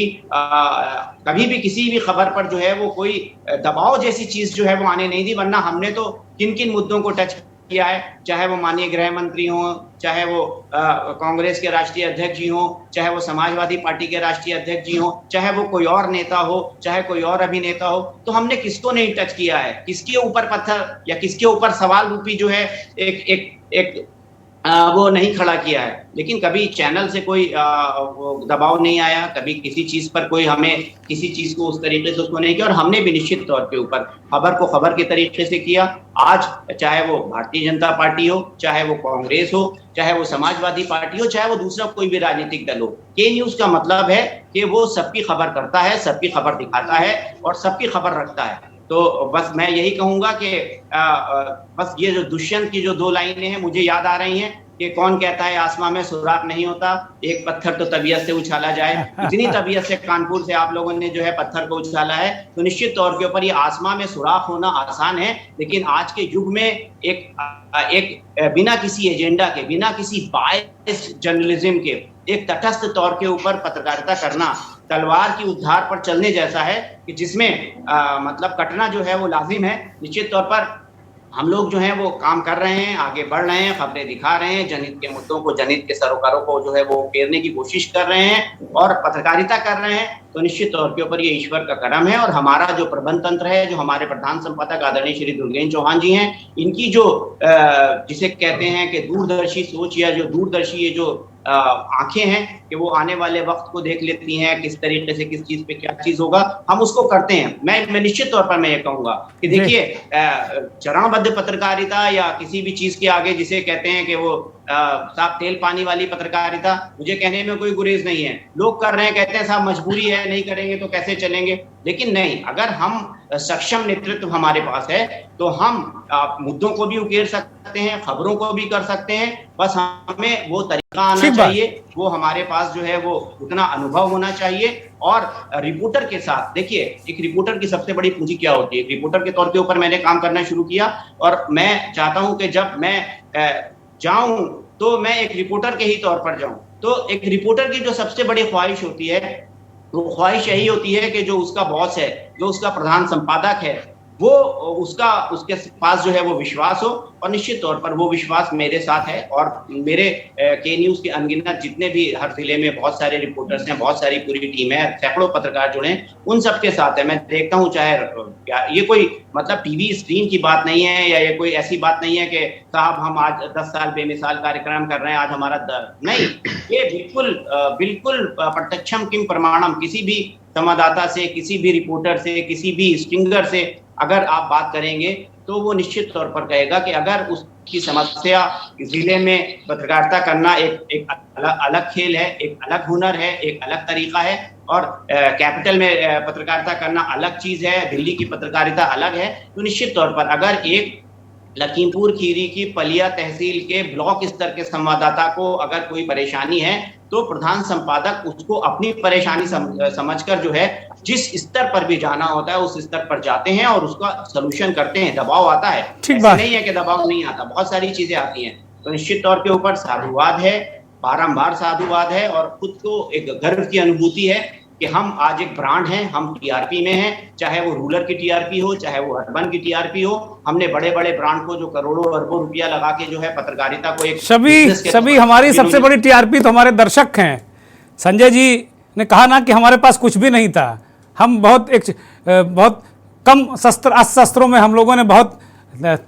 कभी भी किसी भी खबर पर जो है वो कोई दबाव जैसी चीज जो है वो आने नहीं दी। वरना हमने तो किन किन मुद्दों को टच किया है, चाहे वो माननीय गृह मंत्री हो, चाहे वो कांग्रेस के राष्ट्रीय अध्यक्ष जी हो, चाहे वो समाजवादी पार्टी के राष्ट्रीय अध्यक्ष जी हो, चाहे वो कोई और नेता हो, चाहे कोई और अभिनेता हो, तो हमने किसको नहीं टच किया है, किसके ऊपर पत्थर या किसके ऊपर सवाल रूपी जो है एक वो नहीं खड़ा किया है। लेकिन कभी चैनल से कोई दबाव नहीं आया, कभी किसी चीज पर कोई हमें किसी चीज को उस तरीके से उसको नहीं किया, और हमने भी निश्चित तौर के ऊपर खबर को खबर के तरीके से किया। आज चाहे वो भारतीय जनता पार्टी हो, चाहे वो कांग्रेस हो, चाहे वो समाजवादी पार्टी हो, चाहे वो दूसरा कोई भी राजनीतिक दल हो, के न्यूज का मतलब है कि वो सबकी खबर करता है, सबकी खबर दिखाता है और सबकी खबर रखता है। तो बस मैं यही कहूंगा कि बस ये जो दुष्यंत की जो 2 लाइनें हैं मुझे याद आ रही हैं कि कौन कहता है आसमां में सुराख नहीं होता, एक पत्थर तो तबीयत से उछाला जाए। इतनी तबीयत से कानपुर से आप लोगों ने जो है पत्थर को उछाला है, तो निश्चित तौर के ऊपर ये आसमां में सुराख होना आसान है। लेकिन आज के युग में एक बिना किसी एजेंडा के, बिना किसी बायस जर्नलिज्म के, एक तटस्थ तौर के ऊपर पत्रकारिता करना तलवार की उद्धार पर चलने जैसा है, कि जिसमें मतलब कटना जो है वो लाजिम है। निश्चित तौर पर हम लोग जो है वो काम कर रहे हैं, आगे बढ़ रहे हैं, खबरें दिखा रहे हैं, जनहित के मुद्दों को, जनहित के सरोकारों को जो है वो घेरने की कोशिश कर रहे हैं और पत्रकारिता कर रहे हैं। तो निश्चित तौर के ऊपर ये ईश्वर का करम है। और हमारा जो प्रबंध तंत्र है, जो हमारे प्रधान संपादक आदरणीय श्री दुर्गेन्द्र चौहान जी हैं, इनकी जो जिसे कहते हैं कि दूरदर्शी सोच या जो दूरदर्शी ये जो आंखें हैं कि वो आने वाले वक्त को देख लेती हैं, किस तरीके से किस चीज पे क्या चीज होगा, हम उसको करते हैं। मैं निश्चित तौर पर मैं ये कहूंगा कि देखिए, चरणबद्ध पत्रकारिता या किसी भी चीज के आगे जिसे कहते हैं कि वो साहब तेल पानी वाली पत्रकारिता मुझे कहने में कोई गुरेज नहीं है। लोग कर रहे हैं, कहते हैं साहब मजबूरी है, नहीं करेंगे तो कैसे चलेंगे। लेकिन नहीं, अगर हम सक्षम नेतृत्व हमारे पास है तो हम मुद्दों को भी उकेर सकते हैं, खबरों को भी कर सकते हैं। बस हमें वो तरीका आना चाहिए, वो हमारे पास जो है वो उतना अनुभव होना चाहिए। और रिपोर्टर के साथ देखिए, एक रिपोर्टर की सबसे बड़ी पूंजी क्या होती है। एक रिपोर्टर के तौर के ऊपर मैंने काम करना शुरू किया और मैं चाहता हूं कि जब मैं जाऊं तो मैं एक रिपोर्टर के ही तौर पर जाऊं। तो एक रिपोर्टर की जो सबसे बड़ी ख्वाहिश होती है वो ख्वाहिश यही होती है कि जो उसका बॉस है, जो उसका प्रधान संपादक है, वो उसके पास जो है वो विश्वास हो। और निश्चित तौर पर वो विश्वास मेरे साथ है। और मेरे के न्यूज के अनगिनत जितने भी हर जिले में बहुत सारे रिपोर्टर्स हैं, बहुत सारी पूरी टीम है, सैकड़ों पत्रकार जुड़े हैं, उन सबके साथ है। मैं देखता हूं, चाहे ये कोई मतलब टीवी स्क्रीन की बात नहीं है या ये कोई ऐसी बात नहीं है कि साहब हम आज 10 साल बेमिसाल कार्यक्रम कर रहे हैं, आज हमारा नहीं, ये बिल्कुल प्रत्यक्षम किम प्रमाणम। किसी भी संवाददाता से, किसी भी रिपोर्टर से, किसी भी स्ट्रिंगर से अगर आप बात करेंगे तो वो निश्चित तौर पर कहेगा कि अगर उसकी समस्या जिले में पत्रकारिता करना एक अलग खेल है, एक अलग हुनर है, एक अलग तरीका है, और कैपिटल में पत्रकारिता करना अलग चीज है, दिल्ली की पत्रकारिता अलग है, तो निश्चित तौर पर अगर एक लखीमपुर खीरी की पलिया तहसील के ब्लॉक स्तर के संवाददाता को अगर कोई परेशानी है तो प्रधान संपादक उसको अपनी परेशानी समझकर जो है जिस स्तर पर भी जाना होता है उस स्तर पर जाते हैं और उसका सलूशन करते हैं। दबाव आता है, ऐसा नहीं है कि दबाव नहीं आता, बहुत सारी चीजें आती हैं। तो निश्चित तौर के ऊपर साधुवाद है, बारंबार साधुवाद है, और खुद को एक गर्व की अनुभूति है कि हम आज एक ब्रांड हैं, हम टीआरपी में हैं, चाहे वो रूरल की टीआरपी हो, चाहे वो अर्बन की टीआरपी हो। हमने बड़े बड़े ब्रांड को जो करोड़ों अरबों रुपया लगा के जो है पत्रकारिता को एक सभी हमारी सबसे बड़ी टीआरपी तो हमारे दर्शक हैं। संजय जी ने कहा ना कि हमारे पास कुछ भी नहीं था, हम बहुत कम अस्त्र शस्त्रों में हम लोगों ने बहुत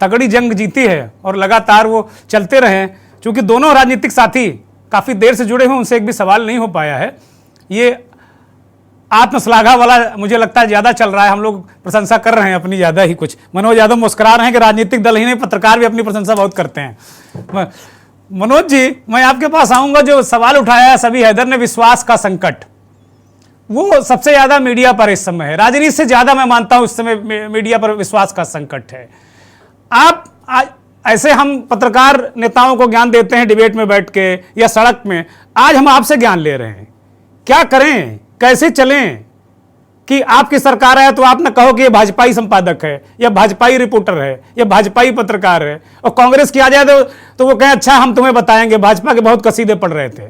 तगड़ी जंग जीती है और लगातार वो चलते रहे। चूंकि दोनों राजनीतिक साथी काफी देर से जुड़े हुए, उनसे एक भी सवाल नहीं हो पाया है। ये आत्मश्लाघा वाला मुझे लगता है ज्यादा चल रहा है, हम लोग प्रशंसा कर रहे हैं अपनी ज्यादा ही। कुछ मनोज यादव मुस्कुरा रहे हैं कि राजनीतिक दल ही नहीं, पत्रकार भी अपनी प्रशंसा बहुत करते हैं। मनोज जी, मैं आपके पास आऊंगा। जो सवाल उठाया है सभी हैदर ने, विश्वास का संकट, वो सबसे ज्यादा मीडिया पर इस समय है। राजनीति से ज्यादा मैं मानता हूं इस समय मीडिया पर विश्वास का संकट है। आप ऐसे हम पत्रकार नेताओं को ज्ञान देते हैं डिबेट में बैठ के या सड़क में, आज हम आपसे ज्ञान ले रहे हैं। क्या करें, कैसे चलें कि आपकी सरकार है तो आप न कहो कि ये भाजपाई संपादक है या भाजपाई रिपोर्टर है या भाजपाई पत्रकार है, और कांग्रेस की आ जाए तो वो कहें अच्छा हम तुम्हें बताएंगे भाजपा के बहुत कसीदे पढ़ रहे थे।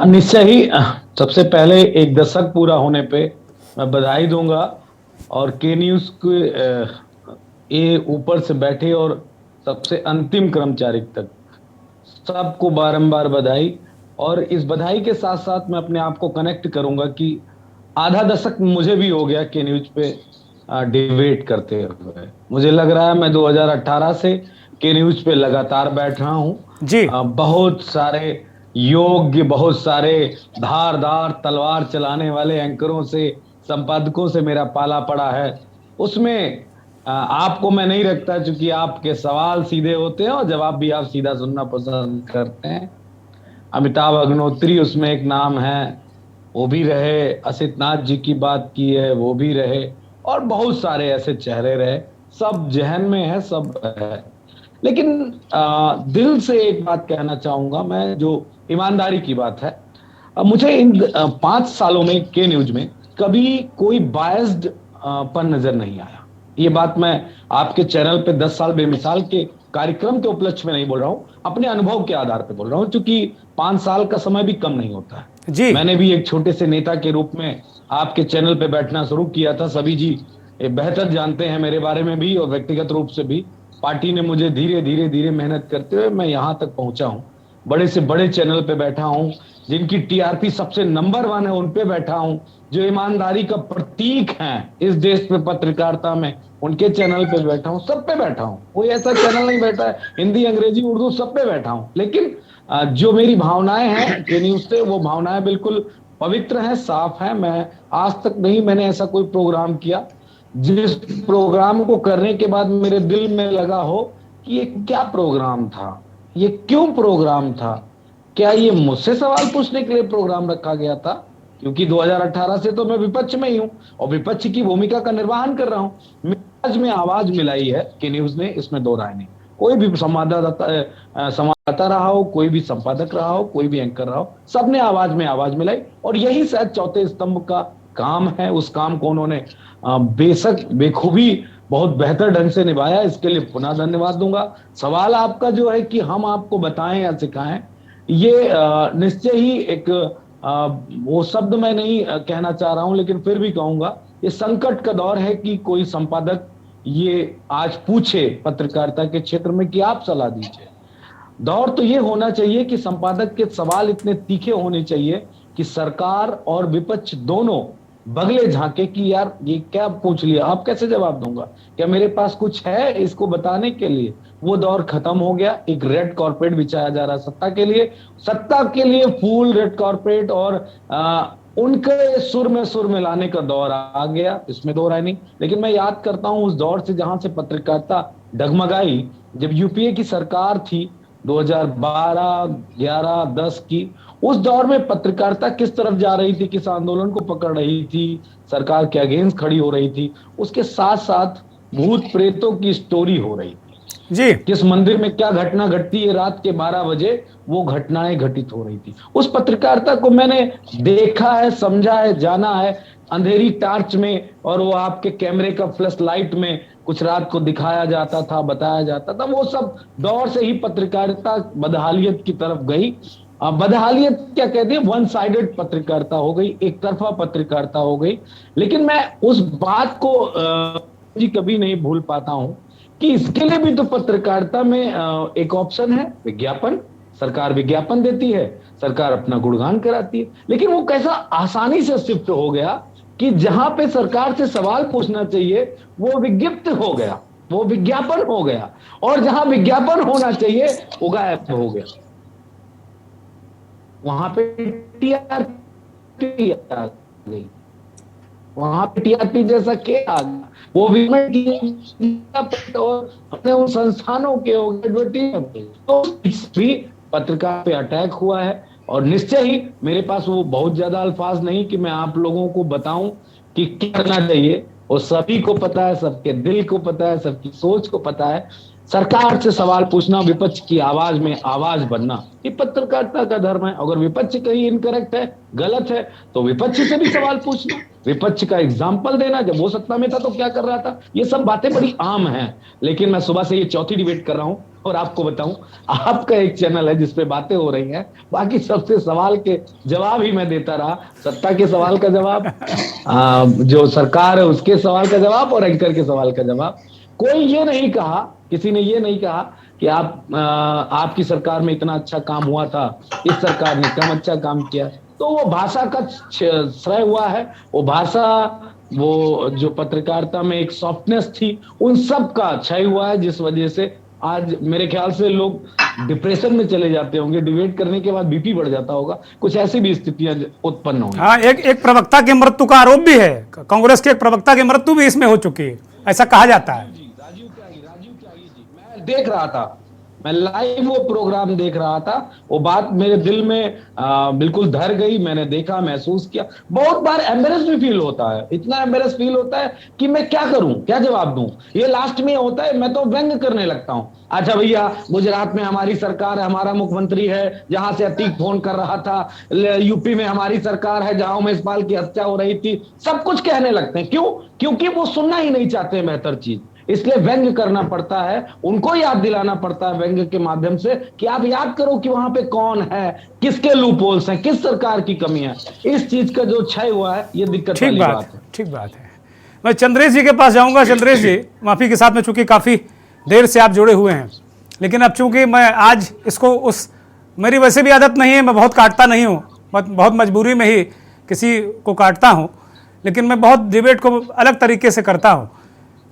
निश्चय ही सबसे पहले एक दशक पूरा होने पे मैं बधाई दूंगा, और के न्यूज के ये ऊपर से बैठे और सबसे अंतिम कर्मचारी तक सबको बारंबार बधाई। और इस बधाई के साथ साथ मैं अपने आप को कनेक्ट करूंगा कि आधा दशक मुझे भी हो गया के न्यूज पे डिबेट करते हुए। मुझे लग रहा है मैं 2018 से के न्यूज पे लगातार बैठ रहा हूं जी। बहुत सारे योग्य, बहुत सारे धारदार तलवार चलाने वाले एंकरों से, संपादकों से मेरा पाला पड़ा है। उसमें आपको मैं नहीं रखता, क्योंकि आपके सवाल सीधे होते हैं और जवाब भी आप सीधा सुनना पसंद करते हैं। अमिताभ अग्निहोत्री उसमें एक नाम है, वो भी रहे। असित नाथ जी की बात की है, वो भी रहे, और बहुत सारे ऐसे चेहरे रहे। सब जहन में है, सब है। लेकिन दिल से एक बात कहना चाहूंगा मैं, जो ईमानदारी की बात है। मुझे इन 5 सालों में के न्यूज में कभी कोई बायस्ड पर नजर नहीं आया। ये बात मैं आपके चैनल पे 10 साल बेमिसाल के कार्यक्रम के उपलक्ष्य में नहीं बोल रहा हूं, अपने अनुभव के आधार पे बोल रहा हूं, क्योंकि 5 साल का समय भी कम नहीं होता है जी। मैंने भी एक छोटे से नेता के रूप में आपके चैनल पे बैठना शुरू किया था। सभी जी बेहतर जानते हैं मेरे बारे में भी, और व्यक्तिगत रूप से भी। पार्टी ने मुझे धीरे धीरे मेहनत करते हुए मैं यहाँ तक पहुंचा हूँ। बड़े से बड़े चैनल पे बैठा हूँ, जिनकी टीआरपी सबसे नंबर 1 है उन पे बैठा हूँ, जो ईमानदारी का प्रतीक हैं इस देश में पत्रकारिता में, उनके चैनल पे बैठा हूँ। सब पे बैठा हूँ, कोई ऐसा चैनल नहीं बैठा है, हिंदी अंग्रेजी उर्दू सब पे बैठा हूँ। लेकिन जो मेरी भावनाएं हैं के न्यूज से, वो भावनाएं बिल्कुल पवित्र हैं, साफ हैं। मैं आज तक नहीं मैंने ऐसा कोई प्रोग्राम किया जिस प्रोग्राम को करने के बाद मेरे दिल में लगा हो कि ये क्या प्रोग्राम था, ये क्यों प्रोग्राम था, क्या ये मुझसे सवाल पूछने के लिए प्रोग्राम रखा गया था? क्योंकि 2018 से तो मैं विपक्ष में ही हूं और विपक्ष की भूमिका का निर्वहन कर रहा हूं। आज में आवाज मिलाई है कि न्यूज ने, इसमें दो राय नहीं। कोई भी संवाददाता रहा हो, कोई भी संपादक रहा हो, कोई भी एंकर रहा हो, सबने आवाज में आवाज मिलाई और यही शायद चौथे स्तंभ का काम है। उस काम को उन्होंने बेशक बेखूबी बहुत बेहतर ढंग से निभाया, इसके लिए पुनः धन्यवाद दूंगा। सवाल आपका जो है कि हम आपको बताएं या सिखाएं, ये निश्चय ही एक वो शब्द मैं नहीं कहना चाह रहा हूं, लेकिन फिर भी कहूंगा ये संकट का दौर है कि कोई संपादक ये आज पूछे पत्रकारिता के क्षेत्र में कि आप सलाह दीजिए। दौर तो ये होना चाहिए कि संपादक के सवाल इतने तीखे होने चाहिए कि सरकार और विपक्ष दोनों बगले झांके कि यार ये क्या पूछ लिया, आप कैसे जवाब दूंगा, क्या मेरे पास कुछ है इसको बताने के लिए? वो दौर खत्म हो गया। एक रेड कॉर्पेट बिछाया जा रहा सत्ता के लिए फूल रेड कॉर्पेट और उनके सुर में लाने का दौर आ गया, इसमें दो राय नहीं। लेकिन मैं याद करता हूं उस दौर से जहां से पत्रकारिता डगमगाई, जब यूपीए की सरकार थी 2012, 11, 10 की, उस दौर में पत्रकारिता किस तरफ जा रही थी, किस आंदोलन को पकड़ रही थी, सरकार के अगेंस्ट खड़ी हो रही थी, उसके साथ साथ भूत प्रेतों की स्टोरी हो रही थी जी। किस मंदिर में क्या घटना घटती है, रात के 12 बजे वो घटनाएं घटित हो रही थी। उस पत्रकारिता को मैंने देखा है, समझा है, जाना है, अंधेरी टार्च में और वो आपके कैमरे का फ्लैश लाइट में कुछ रात को दिखाया जाता था, बताया जाता था। वो सब दौर से ही पत्रकारिता बदहालियत की तरफ गई। बदहालियत क्या कहते हैं, वन साइडेड पत्रकारिता हो गई, एक तरफा पत्रकारिता हो गई। लेकिन मैं उस बात को जी कभी नहीं भूल पाता हूं कि इसके लिए भी तो पत्रकारिता में एक ऑप्शन है, विज्ञापन। सरकार विज्ञापन देती है, सरकार अपना गुणगान कराती है, लेकिन वो कैसा आसानी से शिफ्ट हो गया कि जहां पे सरकार से सवाल पूछना चाहिए वो विज्ञप्त हो गया, वो विज्ञापन हो गया, और जहां विज्ञापन होना चाहिए वो गायब हो गया। वहां पे टीआरपी आ गई, वहां पे टीआरपी जैसा क्या आ गया, वो भी अपने उन संस्थानों के तो भी पत्रकार पे अटैक हुआ है। और निश्चय ही मेरे पास वो बहुत ज्यादा अल्फाज नहीं कि मैं आप लोगों को बताऊं कि क्या करना चाहिए, और सभी को पता है, सबके दिल को पता है, सबकी सोच को पता है। सरकार से सवाल पूछना, विपक्ष की आवाज में आवाज बनना, ये पत्रकारिता का धर्म है। अगर विपक्ष कहीं इनकरेक्ट है, गलत है, तो विपक्ष से भी सवाल पूछना, विपक्ष का एग्जाम्पल देना, जब वो सत्ता में था तो क्या कर रहा था, ये सब बातें बड़ी आम हैं। लेकिन मैं सुबह से ये चौथी डिबेट कर रहा हूं और आपको बताऊं, आपका एक चैनल है जिसपे बातें हो रही हैं, बाकी सबसे सवाल के जवाब ही मैं देता रहा। सत्ता के सवाल का जवाब, जो सरकार है उसके सवाल का जवाब, और एंकर के सवाल का जवाब। कोई ये नहीं कहा, किसी ने ये नहीं कहा कि आपकी सरकार में इतना अच्छा काम हुआ था, इस सरकार ने कम अच्छा काम किया। तो वो भाषा का श्रेय हुआ है, वो भाषा, वो जो पत्रकारिता में एक सॉफ्टनेस थी, उन सब का क्षय हुआ है, जिस वजह से आज मेरे ख्याल से लोग डिप्रेशन में चले जाते होंगे, डिबेट करने के बाद बीपी बढ़ जाता होगा, कुछ ऐसी भी स्थितियां उत्पन्न होंगी। हाँ, एक प्रवक्ता की मृत्यु का आरोप भी है, कांग्रेस के एक प्रवक्ता की मृत्यु भी इसमें हो चुकी है, ऐसा कहा जाता है। राजीव त्यागी जी, मैं देख रहा था, मैं लाइव वो प्रोग्राम देख रहा था, वो बात मेरे दिल में बिल्कुल धर गई। मैंने देखा, महसूस किया। बहुत बार एम्बेरस भी फील होता है, इतना एम्बेरस फील होता है कि मैं क्या करूं, क्या जवाब दूं। ये लास्ट में होता है, मैं तो व्यंग करने लगता हूं। अच्छा भैया, गुजरात में हमारी सरकार है, हमारा मुख्यमंत्री है, जहां से अतीक फोन कर रहा था, यूपी में हमारी सरकार है जहां उमेश पाल की हत्या हो रही थी, सब कुछ कहने लगते हैं। क्यों? क्योंकि वो सुनना ही नहीं चाहते बेहतर चीज, इसलिए व्यंग करना पड़ता है, उनको याद दिलाना पड़ता है व्यंग के माध्यम से कि आप याद करो कि वहां पे कौन है, किसके लूपहोल्स हैं, किस सरकार की कमी है। इस चीज का जो क्षय हुआ है, ये दिक्कत वाली बात है। ठीक बात है। मैं चंद्रेश जी के पास जाऊंगा। चंद्रेश जी, माफी के साथ में, चूंकि काफी देर से आप जुड़े हुए हैं, लेकिन अब चूंकि मैं आज इसको मेरी वैसे भी आदत नहीं है, मैं बहुत काटता नहीं हूँ, बहुत मजबूरी में ही किसी को काटता हूँ, लेकिन मैं बहुत डिबेट को अलग तरीके से करता हूँ।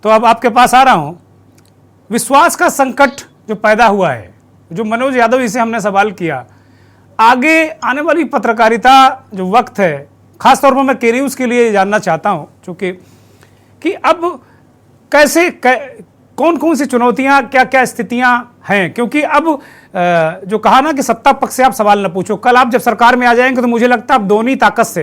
तो अब आपके पास आ रहा हूं। विश्वास का संकट जो पैदा हुआ है, जो मनोज यादव जी से हमने सवाल किया, आगे आने वाली पत्रकारिता जो वक्त है, खासतौर पर मैं के न्यूज़ के लिए जानना चाहता हूं, चूंकि कि अब कैसे कौन कौन सी चुनौतियां, क्या क्या स्थितियां हैं? क्योंकि अब जो कहा ना कि सत्ता पक्ष से आप सवाल न पूछो, कल आप जब सरकार में आ जाएंगे तो मुझे लगता है आप दोनों ही ताकत से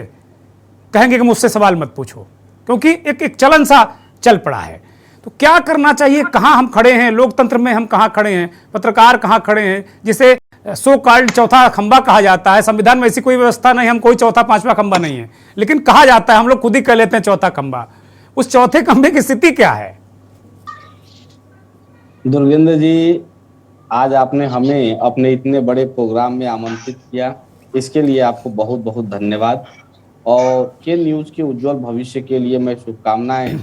कहेंगे कि मुझसे सवाल मत पूछो, क्योंकि एक चलन सा चल पड़ा है। तो क्या करना चाहिए, कहां हम खड़े हैं, लोकतंत्र में हम कहां खड़े हैं, पत्रकार कहां खड़े हैं, जिसे सो कॉल्ड चौथा खंबा कहा जाता है? संविधान में ऐसी कोई व्यवस्था नहीं, हम कोई चौथा पांचवा खंबा नहीं है, लेकिन कहा जाता है, हम लोग खुद ही कह लेते हैं चौथा खंबा। उस चौथे खंबे की स्थिति क्या है? दुर्गेंद्र जी, आज आपने हमें अपने इतने बड़े प्रोग्राम में आमंत्रित किया, इसके लिए आपको बहुत बहुत धन्यवाद। और के न्यूज के उज्जवल भविष्य के लिए मैं शुभकामनाएं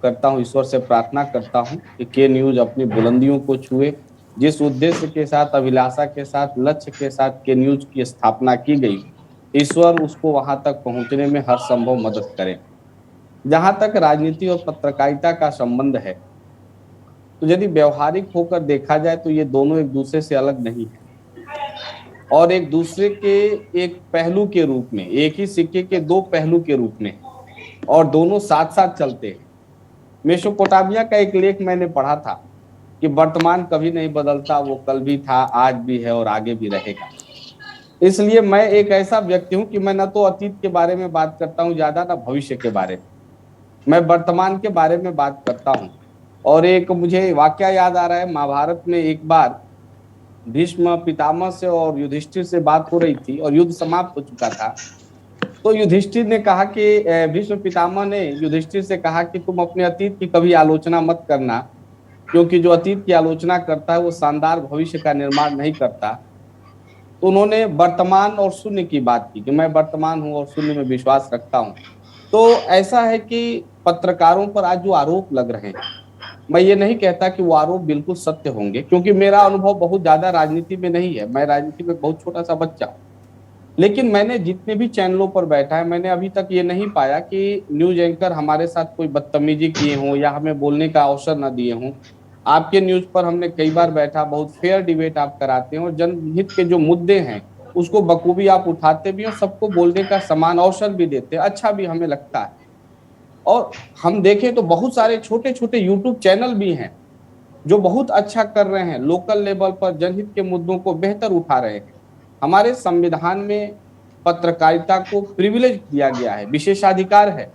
करता हूं, ईश्वर से प्रार्थना करता हूं कि के न्यूज अपनी बुलंदियों को छुए। जिस उद्देश्य के साथ, अभिलाषा के साथ, लक्ष्य के साथ के न्यूज की स्थापना की गई, ईश्वर उसको वहां तक पहुंचने में हर संभव मदद करे। जहां तक राजनीति और पत्रकारिता का संबंध है, तो यदि व्यवहारिक होकर देखा जाए तो ये दोनों एक दूसरे से अलग नहीं है और एक दूसरे के एक पहलू के रूप में, एक ही सिक्के के दो पहलू के रूप में, और दोनों साथ साथ चलते हैं। मेसोपोटामिया का एक लेख मैंने पढ़ा था कि वर्तमान कभी नहीं बदलता, वो कल भी था, आज भी है और आगे भी रहेगा। इसलिए मैं एक ऐसा व्यक्ति हूं कि मैं न तो अतीत के बारे में बात करता हूं ज्यादा, ना भविष्य के बारे में, मैं वर्तमान के बारे में बात करता हूं। और एक मुझे वाकया याद आ रहा है, महाभारत में एक बार भीष्म पितामह से और युधिष्ठिर से बात हो रही थी और युद्ध समाप्त हो चुका था। तो युधिष्ठिर ने कहा कि भीष्म पितामह ने युधिष्ठिर से कहा कि तुम अपने अतीत की कभी आलोचना मत करना, क्योंकि जो अतीत की आलोचना करता है वो शानदार भविष्य का निर्माण नहीं करता। तो उन्होंने वर्तमान और शून्य की बात की कि मैं वर्तमान हूं और शून्य में विश्वास रखता हूं। तो ऐसा है कि पत्रकारों पर आज जो आरोप लग रहे हैं, मैं ये नहीं कहता कि वो आरोप बिल्कुल सत्य होंगे, क्योंकि मेरा अनुभव बहुत ज्यादा राजनीति में नहीं है, मैं राजनीति में बहुत छोटा सा बच्चा। लेकिन मैंने जितने भी चैनलों पर बैठा है, मैंने अभी तक ये नहीं पाया कि न्यूज एंकर हमारे साथ कोई बदतमीजी किए हों या हमें बोलने का अवसर न दिए हों। आपके न्यूज पर हमने कई बार बैठा, बहुत फेयर डिबेट आप कराते हैं और जनहित के जो मुद्दे हैं उसको बखूबी आप उठाते भी और सबको बोलने का समान अवसर भी देते हैं, अच्छा भी हमें लगता है। और हम देखें तो बहुत सारे छोटे छोटे यूट्यूब चैनल भी हैं जो बहुत अच्छा कर रहे हैं, लोकल लेवल पर जनहित के मुद्दों को बेहतर उठा रहे हैं। हमारे संविधान में पत्रकारिता को प्रिविलेज दिया गया है, विशेषाधिकार है।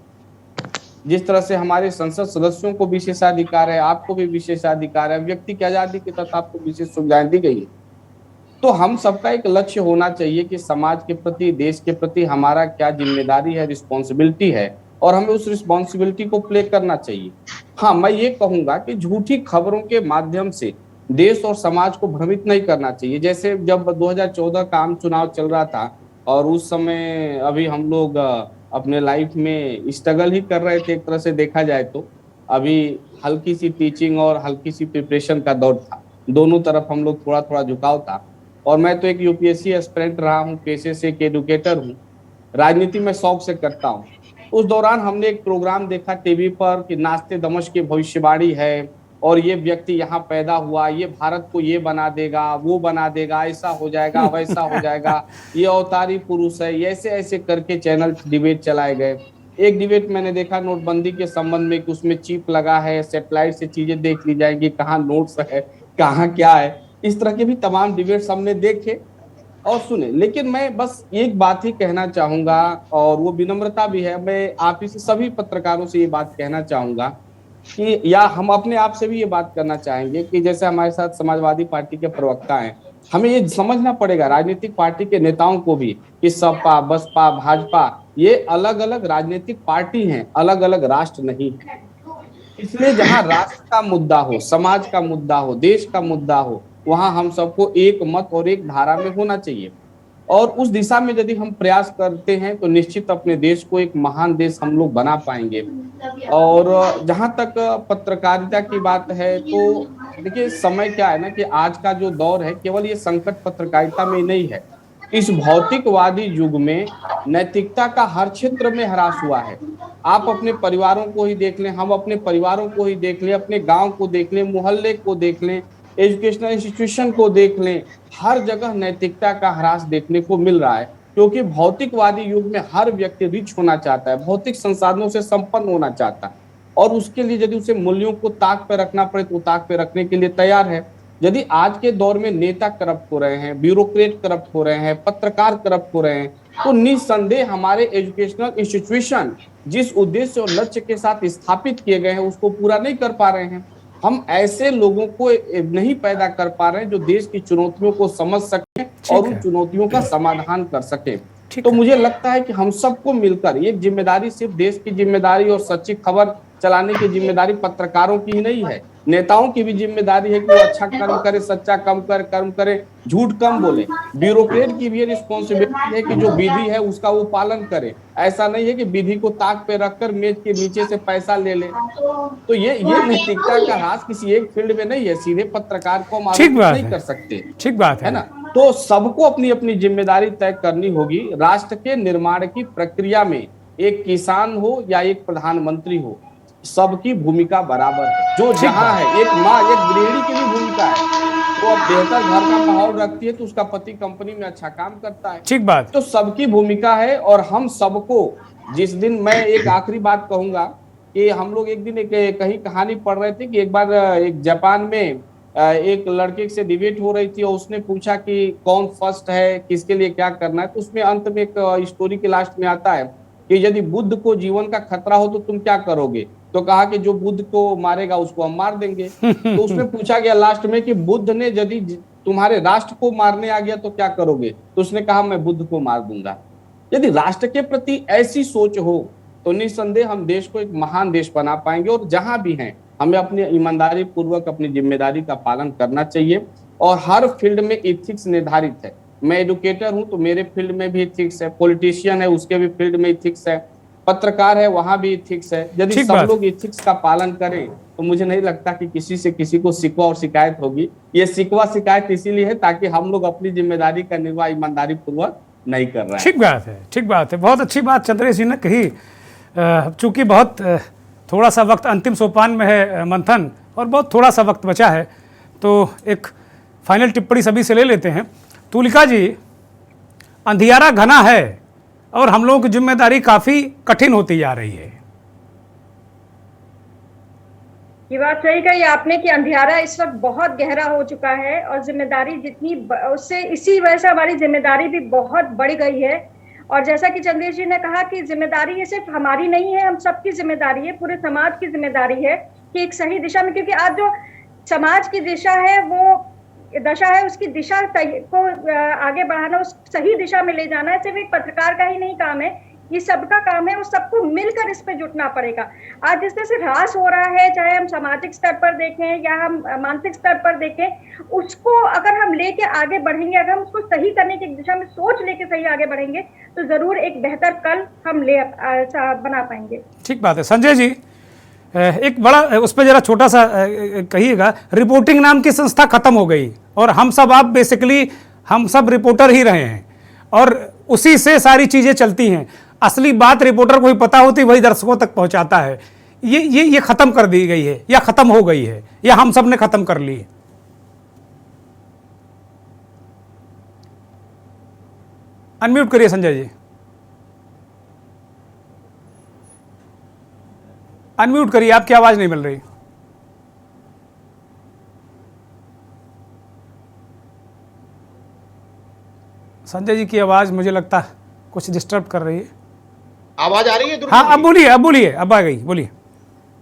जिस तरह से हमारे संसद सदस्यों को विशेषाधिकार है, आपको भी विशेषाधिकार है, व्यक्ति की आजादी के तहत आपको विशेष सुविधाएं दी गई है। तो हम सबका एक लक्ष्य होना चाहिए कि समाज के प्रति, देश के प्रति हमारा क्या जिम्मेदारी है, रिस्पॉन्सिबिलिटी है, और हमें उस रिस्पॉन्सिबिलिटी को प्ले करना चाहिए। हाँ, मैं ये कहूंगा कि झूठी खबरों के माध्यम से देश और समाज को भ्रमित नहीं करना चाहिए। जैसे जब 2014 का आम चुनाव चल रहा था और उस समय अभी हम लोग अपने लाइफ में स्ट्रगल ही कर रहे थे, एक तरह से देखा जाए तो अभी हल्की सी टीचिंग और हल्की सी प्रिपरेशन का दौर था, दोनों तरफ हम लोग थोड़ा थोड़ा झुकाव था। और मैं तो एक यूपीएससी एस्पिरेंट रहा हूँ, पेशे से एक एडुकेटर हूँ, राजनीति में शौक से करता हूँ। उस दौरान हमने एक प्रोग्राम देखा टीवी पर कि नाश्ते दमश की भविष्यवाणी है और ये व्यक्ति यहाँ पैदा हुआ, ये भारत को ये बना देगा, वो बना देगा, ऐसा हो जाएगा, वैसा हो जाएगा, ये अवतारी पुरुष है, ऐसे ऐसे करके चैनल डिबेट चलाए गए। एक डिबेट मैंने देखा नोटबंदी के संबंध में कि उसमें चिप लगा है, सैटेलाइट से चीजें देख ली जाएंगी, कहाँ नोट्स है, कहाँ क्या है। इस तरह के भी तमाम डिबेट्स हमने देखे और सुने। लेकिन मैं बस एक बात ही कहना चाहूंगा, और वो विनम्रता भी है, मैं आप ही से सभी पत्रकारों से ये बात कहना चाहूंगा कि या हम अपने आप से भी ये बात करना चाहेंगे कि जैसे हमारे साथ समाजवादी पार्टी के प्रवक्ता हैं, हमें ये समझना पड़ेगा राजनीतिक पार्टी के नेताओं को भी कि सपा, बसपा, भाजपा ये अलग अलग राजनीतिक पार्टी हैं, अलग अलग राष्ट्र नहीं है। इसलिए जहां राष्ट्र का मुद्दा हो, समाज का मुद्दा हो, देश का मुद्दा हो, वहां हम सबको एक मत और एक धारा में होना चाहिए। और उस दिशा में यदि हम प्रयास करते हैं तो निश्चित अपने देश को एक महान देश हम लोग बना पाएंगे। और जहां तक पत्रकारिता की बात है तो देखिए समय क्या है ना कि आज का जो दौर है केवल ये संकट पत्रकारिता में ही नहीं है। इस भौतिकवादी युग में नैतिकता का हर क्षेत्र में ह्रास हुआ है। आप अपने परिवारों को ही देख लें, हम अपने परिवारों को ही देख लें, अपने गांव को देख लें, मोहल्ले को देख लें, एजुकेशनल इंस्टीट्यूशन को देख लें, हर जगह नैतिकता का ह्रास देखने को मिल रहा है। क्योंकि भौतिकवादी युग में हर व्यक्ति रिच होना चाहता है, भौतिक संसाधनों से संपन्न होना चाहता है। और उसके लिए यदि उसे मूल्यों को ताक पे रखना पड़े तो ताक पे रखने के लिए तैयार है। यदि आज के दौर में नेता करप्ट हो रहे हैं, ब्यूरोक्रेट करप्ट हो रहे हैं, पत्रकार करप्ट हो रहे हैं, तो निस्संदेह हमारे एजुकेशनल इंस्टीट्यूशन जिस उद्देश्य और लक्ष्य के साथ स्थापित किए गए हैं उसको पूरा नहीं कर पा रहे हैं। हम ऐसे लोगों को नहीं पैदा कर पा रहे हैं जो देश की चुनौतियों को समझ सके और उन चुनौतियों का समाधान कर सके। तो मुझे लगता है कि हम सबको मिलकर ये जिम्मेदारी सिर्फ देश की जिम्मेदारी और सच्ची खबर चलाने की जिम्मेदारी पत्रकारों की ही नहीं है, नेताओं की भी जिम्मेदारी है कि वो अच्छा कर्म करे, सच्चा कर्म करे, झूठ कम बोले। ब्यूरोक्रेट की भी रिस्पॉन्सिबिलिटी है कि जो विधि है उसका वो पालन करे। ऐसा नहीं है कि विधि को ताक पे रखकर मेज के नीचे से पैसा ले ले। तो ये नैतिकता का ह्रास किसी एक फील्ड में नहीं है, सीधे पत्रकार को हम नहीं कर सकते। ठीक बात है ना। तो सबको अपनी अपनी जिम्मेदारी तय करनी होगी। राष्ट्र के निर्माण की प्रक्रिया में एक किसान हो या एक प्रधानमंत्री हो, सबकी भूमिका बराबर है। जो जहां है, एक माँ, एक गृहिणी की भी भूमिका है, वो अब बेहतर घर का माहौल रखती है तो उसका पति कंपनी में अच्छा काम करता है। ठीक बात। तो सबकी भूमिका है और हम सबको, जिस दिन मैं एक आखिरी बात कहूंगा कि हम लोग एक दिन कहीं कहानी पढ़ रहे थे कि एक बार एक जापान में एक लड़के से डिबेट हो रही थी और उसने पूछा कि कौन फर्स्ट है, किसके लिए क्या करना है। तो उसमें अंत में एक स्टोरी के लास्ट में आता है कि यदि बुद्ध को जीवन का खतरा हो तो तुम क्या करोगे। तो कहा कि जो बुद्ध को मारेगा उसको हम मार देंगे। तो उसमें पूछा गया लास्ट में कि बुद्ध ने यदि तुम्हारे राष्ट्र को मारने आ गया तो क्या करोगे। तो उसने कहा मैं बुद्ध को मार दूंगा। यदि राष्ट्र के प्रति ऐसी सोच हो तो निस्संदेह हम देश को एक महान देश बना पाएंगे। और जहां भी हैं हमें अपनी ईमानदारी पूर्वक अपनी जिम्मेदारी का पालन करना चाहिए। और हर फील्ड में इथिक्स निर्धारित है। मैं एडुकेटर हूं तो मेरे फील्ड में भी इथिक्स है, पॉलिटिशियन है उसके भी फील्ड में इथिक्स है, पत्रकार है वहां भी इथिक्स है। यदि सब लोग इथिक्स का पालन करें तो मुझे नहीं लगता कि किसी से किसी को शिकवा और शिकायत होगी। ये शिकवा शिकायत इसीलिए है ताकि हम लोग अपनी जिम्मेदारी का निर्वाह ईमानदारी पूर्वक नहीं कर रहे हैं। ठीक बात है, ठीक बात है। बहुत अच्छी बात चंद्रेश जी ने कही। चूंकि बहुत थोड़ा सा वक्त अंतिम सोपान में है मंथन और बहुत थोड़ा सा वक्त बचा है, तो एक फाइनल टिप्पणी सभी से ले लेते हैं। तुलिका जी, अंधियारा घना है और हम लोगों की जिम्मेदारी काफी कठिन होती जा रही है। ये बात सही कही आपने कि अंधियारा इस वक्त बहुत गहरा हो चुका है और जिम्मेदारी जितनी उससे इसी वजह से हमारी जिम्मेदारी भी बहुत बढ़ गई है। और जैसा कि चंद्रेश जी ने कहा कि जिम्मेदारी ये सिर्फ हमारी नहीं है, हम सबकी जिम्मेदारी है, पूरे समाज की जिम्मेदारी है कि एक सही दिशा में, क्योंकि आज जो समाज की दिशा है वो दशा है, उसकी दिशा को आगे बढ़ाना, उस सही दिशा में ले जाना सिर्फ एक पत्रकार का ही नहीं काम है, ये सबका काम है और सबको मिलकर इस पे जुटना पड़ेगा। आज जिस तरह से ह्रास हो रहा है, चाहे हम सामाजिक स्तर पर देखें या हम मानसिक स्तर पर देखें, उसको अगर हम लेके आगे बढ़ेंगे, अगर हम उसको सही करने की दिशा में सोच लेके सही आगे बढ़ेंगे तो जरूर एक बेहतर कल हम बना पाएंगे। ठीक बात है। संजय जी, एक बड़ा उस पर जरा छोटा सा कहिएगा। रिपोर्टिंग नाम की संस्था खत्म हो गई और हम सब, आप बेसिकली हम सब रिपोर्टर ही रहे हैं और उसी से सारी चीजें चलती हैं। असली बात रिपोर्टर को ही पता होती, वही दर्शकों तक पहुंचाता है। ये खत्म कर दी गई है या खत्म हो गई है या हम सब ने खत्म कर ली है? अनम्यूट करिए संजय जी, अनम्यूट करिए, आपकी आवाज नहीं मिल रही। संजय जी की आवाज मुझे लगता है कुछ डिस्टर्ब कर रही है। आवाज आ रही है? हाँ, अब बोलिए, अब आ गई, बोलिए।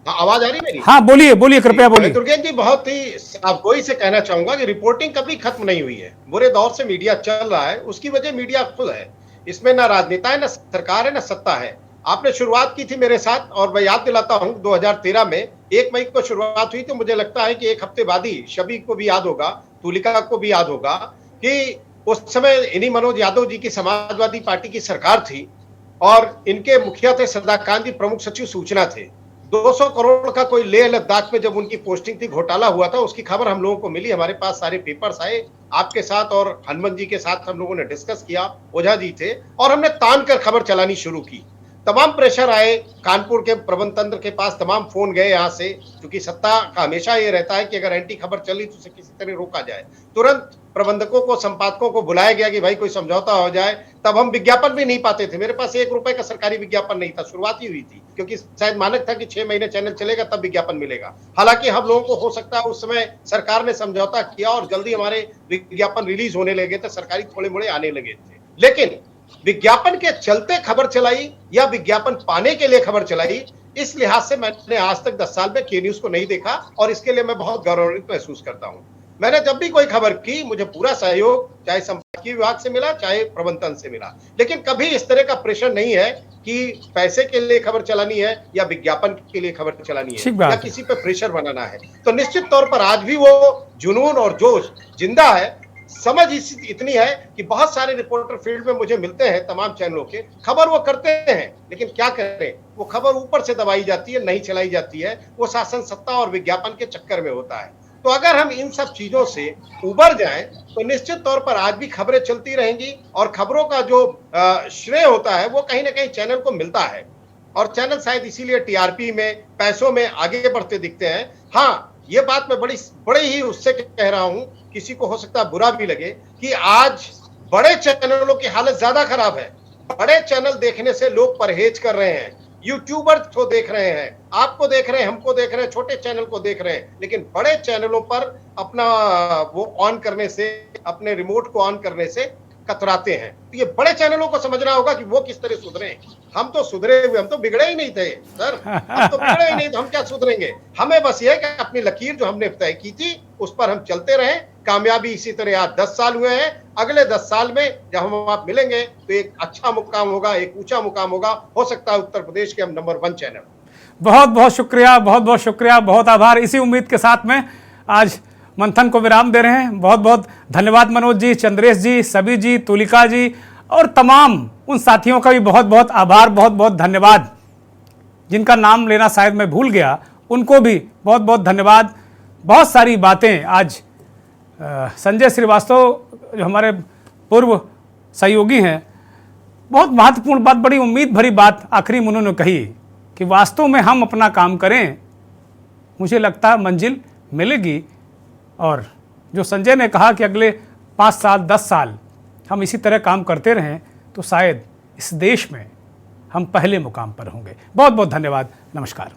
आवाज आ रही है मेरी? हाँ बोलिए, कृपया बोलिए। दुर्गेश जी, बहुत ही आपको ही से कहना चाहूंगा कि रिपोर्टिंग कभी खत्म नहीं हुई है। बुरे दौर से मीडिया चल रहा है, उसकी वजह मीडिया खुद है। इसमें ना राजनेता है, ना सरकार है, ना सत्ता है। आपने शुरुआत की थी मेरे साथ और मैं याद दिलाता हूं 2013 में 1 मई को शुरुआत हुई। तो मुझे लगता है कि एक हफ्ते बाद ही शबी को भी याद होगा, तुलिका को भी याद होगा कि उस समय इन्हीं मनोज यादव जी की समाजवादी पार्टी की सरकार थी और इनके मुखिया थे सदाकांत जी, प्रमुख सचिव सूचना थे। 200 करोड़ का कोई लेह लद्दाख में जब उनकी पोस्टिंग थी, घोटाला हुआ था, उसकी खबर हम लोगों को मिली। हमारे पास सारे पेपर्स आए, आपके साथ और हनुमान जी के साथ हम लोगों ने डिस्कस किया, ओझा जी थे, और हमने तान कर खबर चलानी शुरू की। तमाम प्रेशर आए कानपुर के प्रबंध तंत्र के पास, तमाम फोन गए यहाँ से, क्योंकि सत्ता का हमेशा ये रहता है कि अगर एंटी खबर चली तो उसे किसी तरह रोका जाए। तुरंत प्रबंधकों को, संपादकों को बुलाया गया कि भाई कोई समझौता हो जाए, तब हम विज्ञापन भी नहीं पाते थे। मेरे पास 1 रुपए का सरकारी विज्ञापन नहीं था, शुरुआत ही हुई थी, क्योंकि शायद मानक था कि 6 महीने चैनल चलेगा तब विज्ञापन मिलेगा। हालांकि हम लोगों को हो सकता है उस समय सरकार ने समझौता किया और जल्दी हमारे विज्ञापन रिलीज होने लगे थे, सरकारी थोड़े मोड़े आने लगे थे। लेकिन विज्ञापन के चलते खबर चलाई या विज्ञापन पाने के लिए खबर चलाई, इस लिहाज से मैंने आज तक 10 साल में के न्यूज को नहीं देखा और इसके लिए मैं बहुत गौरवान्वित महसूस करता हूं। मैंने जब भी कोई खबर की, मुझे पूरा सहयोग चाहे संपादकीय विभाग से मिला, चाहे प्रबंधन से मिला, लेकिन कभी इस तरह का प्रेशर नहीं है कि पैसे के लिए खबर चलानी है या विज्ञापन के लिए खबर चलानी है या किसी पे प्रेशर बनाना है। तो निश्चित तौर पर आज भी वो जुनून और जोश जिंदा है। समझ इतनी है कि बहुत सारे रिपोर्टर फील्ड में मुझे मिलते हैं, तमाम चैनलों के, खबर वो करते हैं, लेकिन क्या करें, वो खबर ऊपर से दबाई जाती है, नहीं चलाई जाती है, वो शासन सत्ता और विज्ञापन के चक्कर में होता है। तो अगर हम इन सब चीजों से उबर जाएं तो निश्चित तौर पर आज भी खबरें चलती रहेंगी और खबरों का जो श्रेय होता है वो कहीं ना कहीं चैनल को मिलता है और चैनल शायद इसीलिए टीआरपी में, पैसों में आगे बढ़ते दिखते हैं। हाँ, ये बात मैं बड़े ही उससे कह रहा हूं, किसी को हो सकता है बुरा भी लगे, कि आज बड़े चैनलों की हालत ज्यादा खराब है। बड़े चैनल देखने से लोग परहेज कर रहे हैं, यूट्यूबर को देख रहे हैं, आपको देख रहे हैं, हमको देख रहे हैं, छोटे चैनल को देख रहे हैं, लेकिन बड़े चैनलों पर अपना वो ऑन करने से, अपने रिमोट को ऑन करने से कतराते हैं। तो ये बड़े चैनलों को समझना होगा कि वो किस तरह सुधरे। हम तो सुधरे हुए, हम तो बिगड़े ही नहीं थे सर, हम तो बिगड़े ही नहीं, तो हम क्या सुधरेंगे। हमें बस ये कि अपनी लकीर जो हमने तय की थी उस पर हम चलते रहें। कामयाबी इसी तरह आज 10 साल हुए हैं, अगले 10 साल में जब हम आप मिलेंगे तो एक अच्छा मुकाम होगा, एक ऊंचा मुकाम होगा, हो सकता है उत्तर प्रदेश के हम नंबर 1 चैनल। बहुत बहुत शुक्रिया, बहुत बहुत शुक्रिया, बहुत आभार। इसी उम्मीद के साथ में आज मंथन को विराम दे रहे हैं। बहुत बहुत धन्यवाद मनोज जी, चंद्रेश जी, सभी जी, तुलिका जी और तमाम उन साथियों का भी बहुत बहुत आभार, बहुत बहुत धन्यवाद। जिनका नाम लेना शायद मैं भूल गया, उनको भी बहुत बहुत धन्यवाद। बहुत सारी बातें आज संजय श्रीवास्तव जो हमारे पूर्व सहयोगी हैं, बहुत महत्वपूर्ण बात, बड़ी उम्मीद भरी बात आखिरी में उन्होंने कही कि वास्तव में हम अपना काम करें, मुझे लगता है मंजिल मिलेगी। और जो संजय ने कहा कि अगले 5 साल 10 साल हम इसी तरह काम करते रहें तो शायद इस देश में हम पहले मुकाम पर होंगे। बहुत बहुत धन्यवाद, नमस्कार।